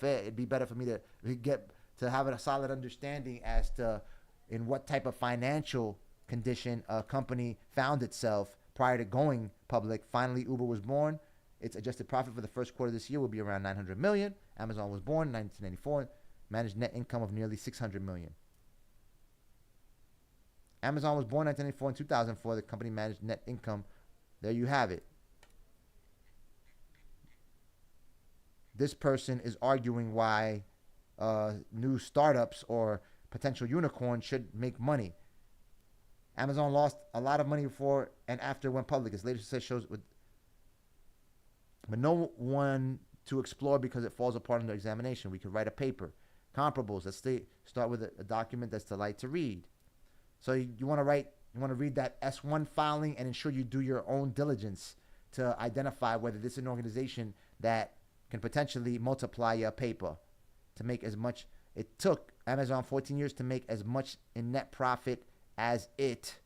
me to have a solid understanding as to in what type of financial condition a company found itself prior to going public. Finally, Uber was born. Its adjusted profit for the first quarter of this year will be around 900 million. Amazon was born in 1994, managed net income of nearly 600 million. Amazon was born in 1994 and 2004. The company managed net income. There you have it. This person is arguing why new startups or potential unicorns should make money. Amazon lost a lot of money before and after it went public. Its latest success shows but no one to explore because it falls apart under examination. We could write a paper. Comparables. Let's start with a document that's delight to read. So you want to read that S1 filing and ensure you do your own diligence to identify whether this is an organization that can potentially multiply your paper to make as much. It took Amazon 14 years to make as much in net profit as it.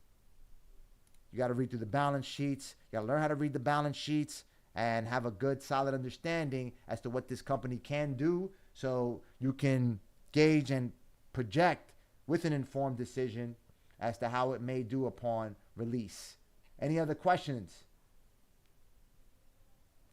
You got to read through the balance sheets. You got to learn how to read the balance sheets and have a good, solid understanding as to what this company can do, so you can gauge and project with an informed decision as to how it may do upon release. Any other questions?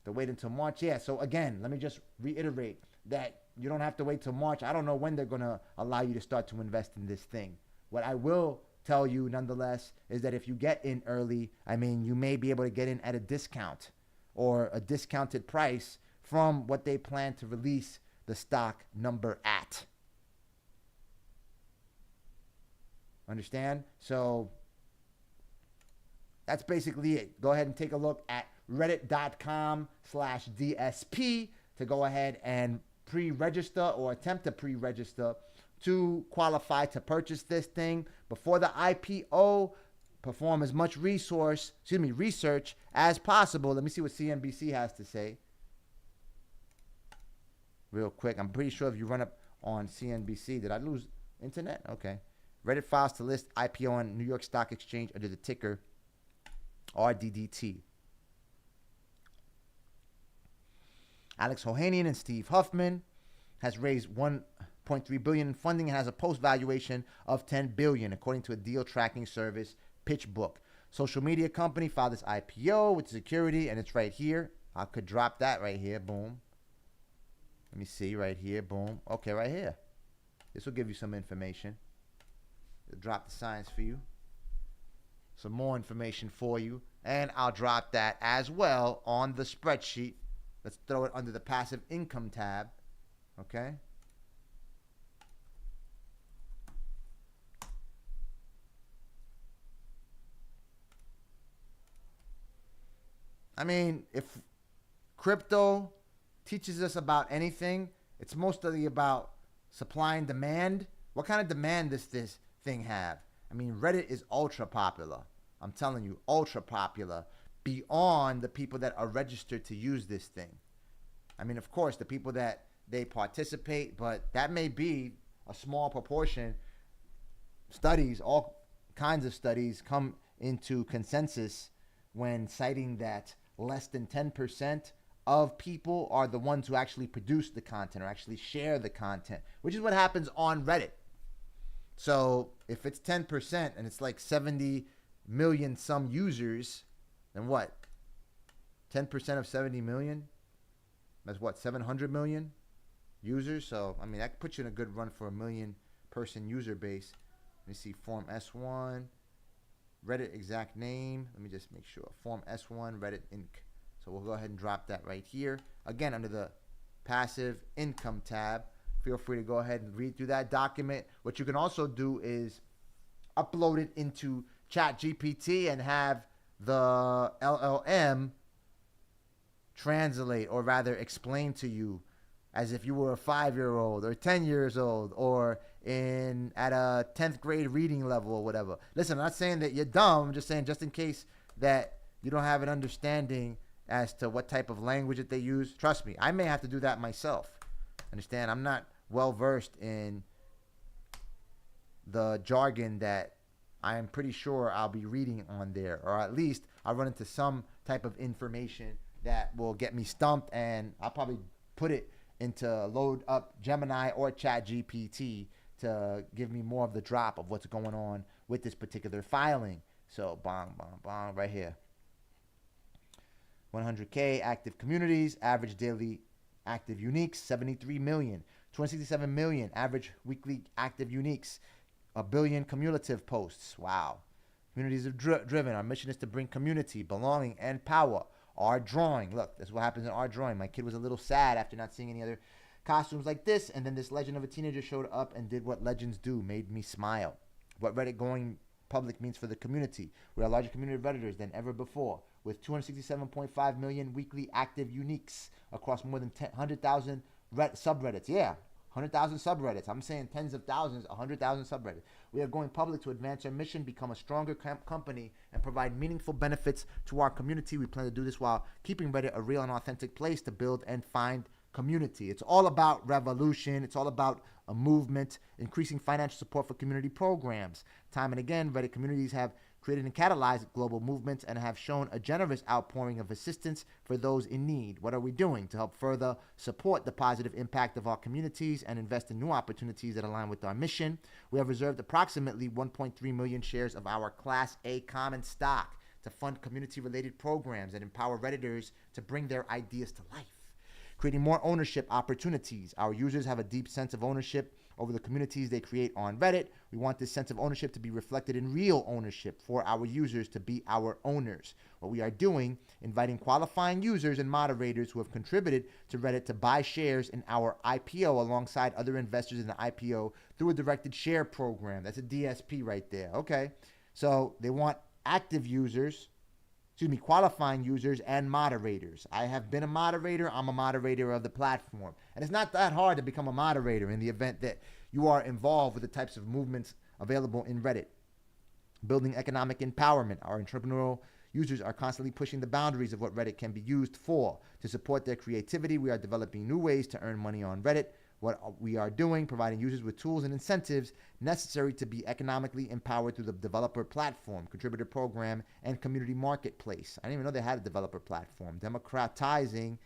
To wait until March? Yeah, so again, let me just reiterate that you don't have to wait till March. I don't know when they're going to allow you to start to invest in this thing. What I will tell you, nonetheless, is that if you get in early, I mean, you may be able to get in at a discount or a discounted price from what they plan to release the stock number at. Understand? So that's basically it. Go ahead and take a look at reddit.com/DSP to go ahead and pre-register or attempt to pre-register to qualify to purchase this thing before the IPO. Perform as much research as possible. Let me see what CNBC has to say real quick. I'm pretty sure if you run up on CNBC, did I lose internet? Okay. Reddit files to list IPO on New York Stock Exchange under the ticker RDDT. Alex Ohanian and Steve Huffman has raised $1.3 billion in funding and has a post valuation of $10 billion, according to a deal tracking service, PitchBook. social media company filed this IPO with security, and it's right here. I could drop that right here. Boom. Let me see right here. Boom. Okay, right here. This will give you some information. It'll drop the science for you. Some more information for you. And I'll drop that as well on the spreadsheet. Let's throw it under the passive income tab. Okay. I mean, if crypto teaches us about anything, it's mostly about supply and demand. What kind of demand does this thing have? I mean, Reddit is ultra popular. I'm telling you, ultra popular beyond the people that are registered to use this thing. I mean, of course, the people that they participate, but that may be a small proportion. Studies, all kinds of studies come into consensus when citing that less than 10% of people are the ones who actually produce the content or actually share the content, which is what happens on Reddit. So if it's 10% and it's like 70 million some users, then what? 10% of 70 million? That's what, 700 million users? So, I mean, that puts you in a good run for a 1 million person user base. Let me see, Form S1, Reddit exact name. Let me just make sure. Form S1, Reddit Inc. So we'll go ahead and drop that right here. Again, under the passive income tab. Feel free to go ahead and read through that document. What you can also do is upload it into ChatGPT and have the LLM translate, or rather explain to you as if you were a 5-year-old or 10 years old or at a 10th grade reading level or whatever. Listen, I'm not saying that you're dumb. I'm just saying, just in case that you don't have an understanding as to what type of language that they use. Trust me, I may have to do that myself. Understand? I'm not well versed in the jargon that I am pretty sure I'll be reading on there, or at least I'll run into some type of information that will get me stumped, and I'll probably put it into load up Gemini or ChatGPT to give me more of the drop of what's going on with this particular filing. So bong, bong, bong, right here. 100K active communities, average daily active uniques, 73 million, 267 million average weekly active uniques, 1 billion cumulative posts. Wow. Communities are driven. Our mission is to bring community, belonging, and power. Our drawing. Look, that's what happens in our drawing. My kid was a little sad after not seeing any other costumes like this, and then this legend of a teenager showed up and did what legends do, made me smile. What Reddit going public means for the community. We are a larger community of Redditors than ever before, with 267.5 million weekly active uniques across more than 100,000 subreddits. Yeah, 100,000 subreddits. I'm saying tens of thousands, 100,000 subreddits. We are going public to advance our mission, become a stronger company, and provide meaningful benefits to our community. We plan to do this while keeping Reddit a real and authentic place to build and find community. It's all about revolution. It's all about a movement, increasing financial support for community programs. Time and again, Reddit communities have created and catalyzed global movements and have shown a generous outpouring of assistance for those in need. What are we doing to help further support the positive impact of our communities and invest in new opportunities that align with our mission? We have reserved approximately 1.3 million shares of our Class A common stock to fund community-related programs that empower Redditors to bring their ideas to life. Creating more ownership opportunities. Our users have a deep sense of ownership over the communities they create on Reddit. We want this sense of ownership to be reflected in real ownership for our users to be our owners. What we are doing, inviting qualifying users and moderators who have contributed to Reddit to buy shares in our IPO alongside other investors in the IPO through a directed share program. That's a DSP right there. Okay. So they want active users, qualifying users and moderators. I have been a moderator. I'm a moderator of the platform. And it's not that hard to become a moderator in the event that you are involved with the types of movements available in Reddit. Building economic empowerment. Our entrepreneurial users are constantly pushing the boundaries of what Reddit can be used for. To support their creativity, we are developing new ways to earn money on Reddit. What we are doing, providing users with tools and incentives necessary to be economically empowered through the developer platform, contributor program, and community marketplace. I didn't even know they had a developer platform. Democratizing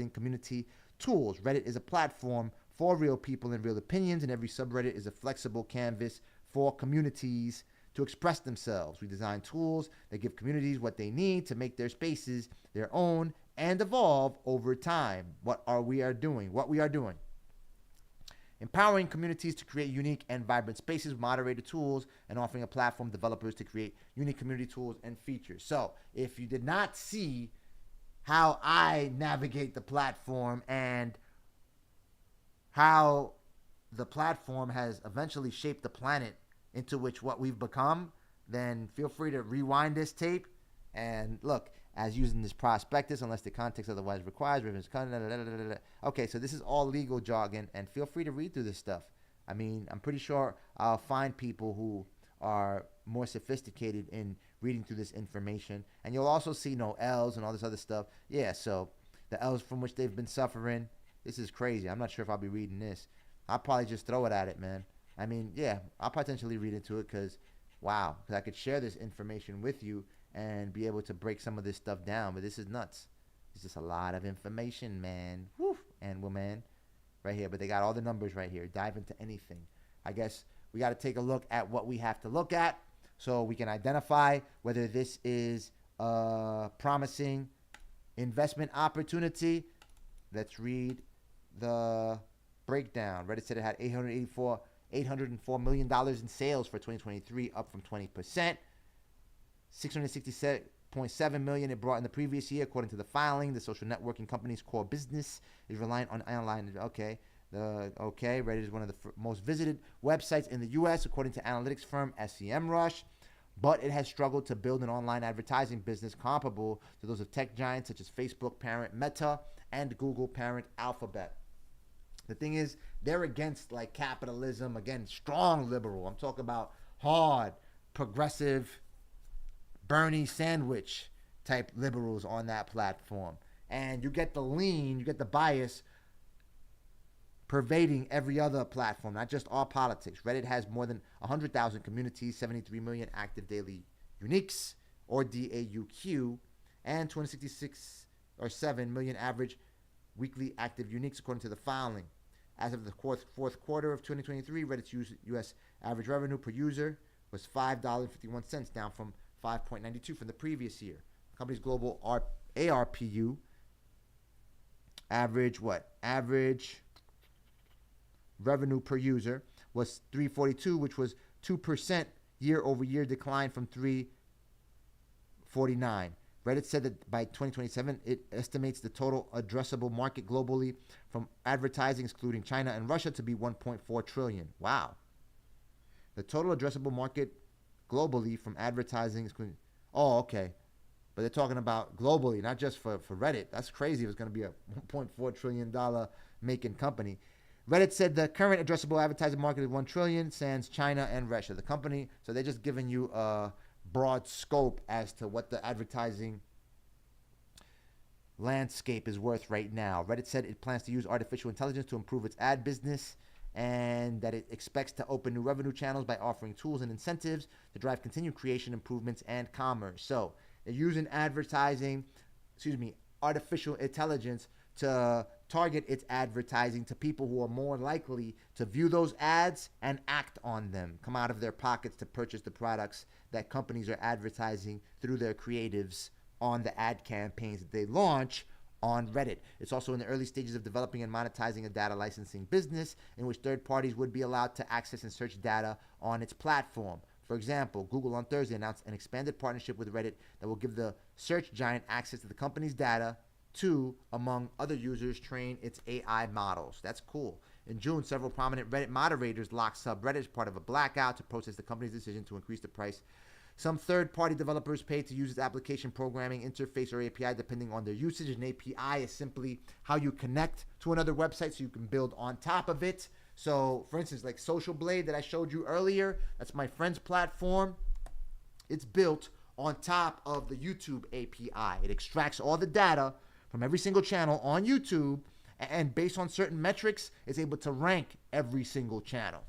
community tools. Reddit is a platform for real people and real opinions, and every subreddit is a flexible canvas for communities to express themselves. We design tools that give communities what they need to make their spaces their own and evolve over time. What we are doing. Empowering communities to create unique and vibrant spaces with moderated tools and offering a platform for developers to create unique community tools and features. So if you did not see how I navigate the platform and how the platform has eventually shaped the planet into which what we've become, then feel free to rewind this tape and look, as using this prospectus, unless the context otherwise requires. Okay, so this is all legal jargon, and feel free to read through this stuff. I mean, I'm pretty sure I'll find people who are more sophisticated in reading through this information, and you'll also see no L's and all this other stuff. Yeah, so the L's from which they've been suffering, this is crazy. I'm not sure if I'll be reading this. I'll probably just throw it at it, man. I mean, yeah, I'll potentially read into it because, wow, because I could share this information with you and be able to break some of this stuff down. But this is nuts. It's just a lot of information, man. Woo, and woman, right here. But they got all the numbers right here. Dive into anything. I guess we got to take a look at what we have to look at so we can identify whether this is a promising investment opportunity. Let's read the breakdown. Reddit said it had $804 million in sales for 2023, up from 20%. $667.7 million it brought in the previous year, according to the filing. The social networking company's core business is reliant on online. Reddit is one of the most visited websites in the U.S., according to analytics firm SEMrush. But it has struggled to build an online advertising business comparable to those of tech giants such as Facebook parent Meta and Google parent Alphabet. The thing is, they're against like capitalism, again, strong liberal. I'm talking about hard, progressive, Bernie Sandwich type liberals on that platform. And you get the lean, you get the bias pervading every other platform, not just all politics. Reddit has more than 100,000 communities, 73 million active daily uniques, or DAUQ, and 266 or 7 million average weekly active uniques, according to the filing. As of the fourth quarter of 2023, Reddit's U.S. average revenue per user was $5.51, down from $5.92 from the previous year. The company's global ARPU average revenue per user was $3.42, which was 2% year-over-year decline from $3.49. Reddit said that by 2027, it estimates the total addressable market globally from advertising, excluding China and Russia, to be $1.4 trillion. Wow. The total addressable market globally from advertising, excluding... Oh, okay. But they're talking about globally, not just for Reddit. That's crazy. It was going to be a $1.4 trillion making company. Reddit said the current addressable advertising market is $1 trillion, sans China and Russia. The company, so they're just giving you a broad scope as to what the advertising landscape is worth right now. Reddit said it plans to use artificial intelligence to improve its ad business, and that it expects to open new revenue channels by offering tools and incentives to drive continued creation improvements and commerce. So they're using artificial intelligence to target its advertising to people who are more likely to view those ads and act on them, come out of their pockets to purchase the products that companies are advertising through their creatives on the ad campaigns that they launch on Reddit. It's also in the early stages of developing and monetizing a data licensing business in which third parties would be allowed to access and search data on its platform. For example, Google on Thursday announced an expanded partnership with Reddit that will give the search giant access to the company's data to, among other users, train its AI models. That's cool. In June, several prominent Reddit moderators locked subreddit as part of a blackout to protest the company's decision to increase the price some third-party developers pay to use its application programming interface or API depending on their usage. An API is simply how you connect to another website so you can build on top of it. So, for instance, like Social Blade that I showed you earlier, that's my friend's platform. It's built on top of the YouTube API. It extracts all the data from every single channel on YouTube, and based on certain metrics, it's able to rank every single channel.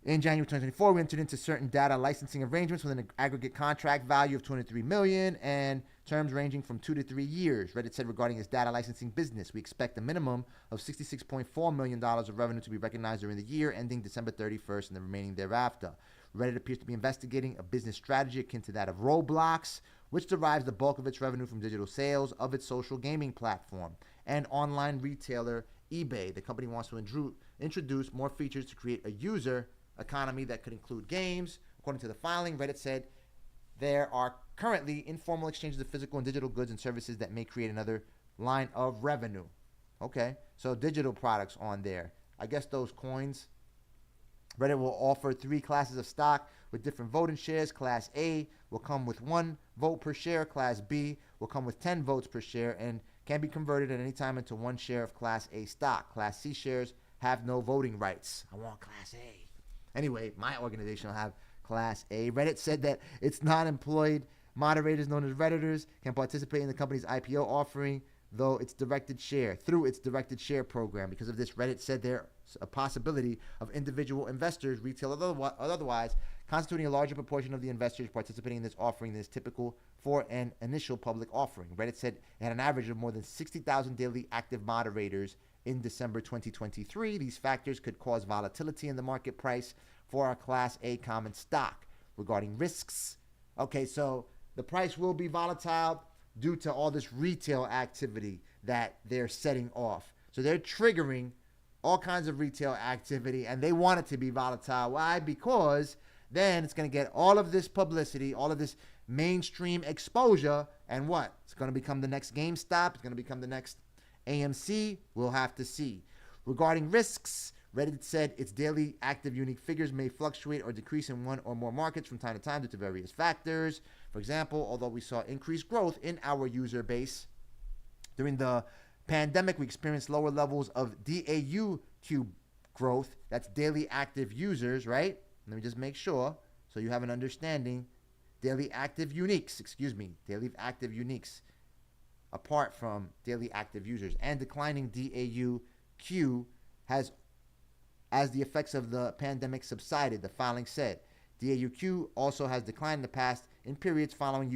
In January 2024, we entered into certain data licensing arrangements with an aggregate contract value of $203 million and terms ranging from 2 to 3 years. Reddit said regarding its data licensing business, we expect a minimum of $66.4 million of revenue to be recognized during the year ending December 31st and the remaining thereafter. Reddit appears to be investigating a business strategy akin to that of Roblox, which derives the bulk of its revenue from digital sales of its social gaming platform, and online retailer eBay. The company wants to introduce more features to create a user economy that could include games. According to the filing, Reddit said there are currently informal exchanges of physical and digital goods and services that may create another line of revenue. Okay, so digital products on there. I guess those coins. Reddit will offer 3 classes of stock with different voting shares. Class A will come with 1 vote per share. Class B will come with 10 votes per share and can be converted at any time into 1 share of Class A stock. Class C shares have no voting rights. I want Class A. Anyway, my organization will have Class A. Reddit said that its non-employed moderators, known as Redditors, can participate in the company's IPO offering through its directed share program. Because of this, Reddit said there's a possibility of individual investors, retail or otherwise, constituting a larger proportion of the investors participating in this offering than is typical for an initial public offering. Reddit said it had an average of more than 60,000 daily active moderators in December 2023. These factors could cause volatility in the market price for our Class A common stock. Regarding risks, okay, so the price will be volatile due to all this retail activity that they're setting off. So they're triggering all kinds of retail activity, and they want it to be volatile. Why? Because then it's going to get all of this publicity, all of this mainstream exposure, and what? It's going to become the next GameStop. It's going to become the next AMC. We'll have to see. Regarding risks, Reddit said its daily active unique figures may fluctuate or decrease in one or more markets from time to time due to various factors. For example, although we saw increased growth in our user base during the pandemic, we experienced lower levels of DAUQ growth. That's daily active users, right? Let me just make sure so you have an understanding. Daily active uniques, apart from daily active users, and declining DAUQ has, as the effects of the pandemic subsided, the filing said. DAUQ also has declined in the past in periods following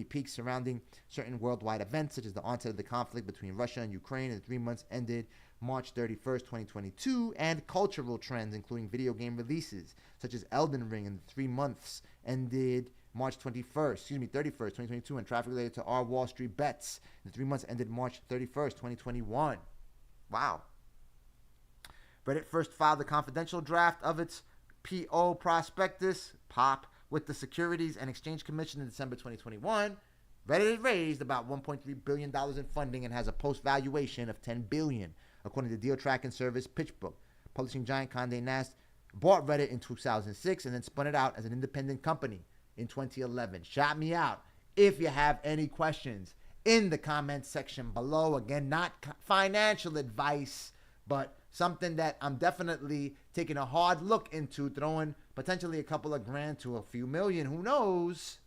peaks surrounding certain worldwide events, such as the onset of the conflict between Russia and Ukraine in the 3 months ended March 31st, 2022, and cultural trends, including video game releases, such as Elden Ring in the 3 months ended March 31st, 2022, and traffic related to our Wall Street bets in the 3 months ended March 31st, 2021. Wow. Reddit first filed the confidential draft of its PO prospectus, POP, with the Securities and Exchange Commission in December 2021. Reddit has raised about $1.3 billion in funding and has a post-valuation of $10 billion, according to deal tracking service PitchBook. Publishing giant Condé Nast bought Reddit in 2006 and then spun it out as an independent company in 2011. Shout me out if you have any questions in the comments section below. Again, not financial advice, but something that I'm definitely taking a hard look into, throwing potentially a couple of grand to a few million. Who knows?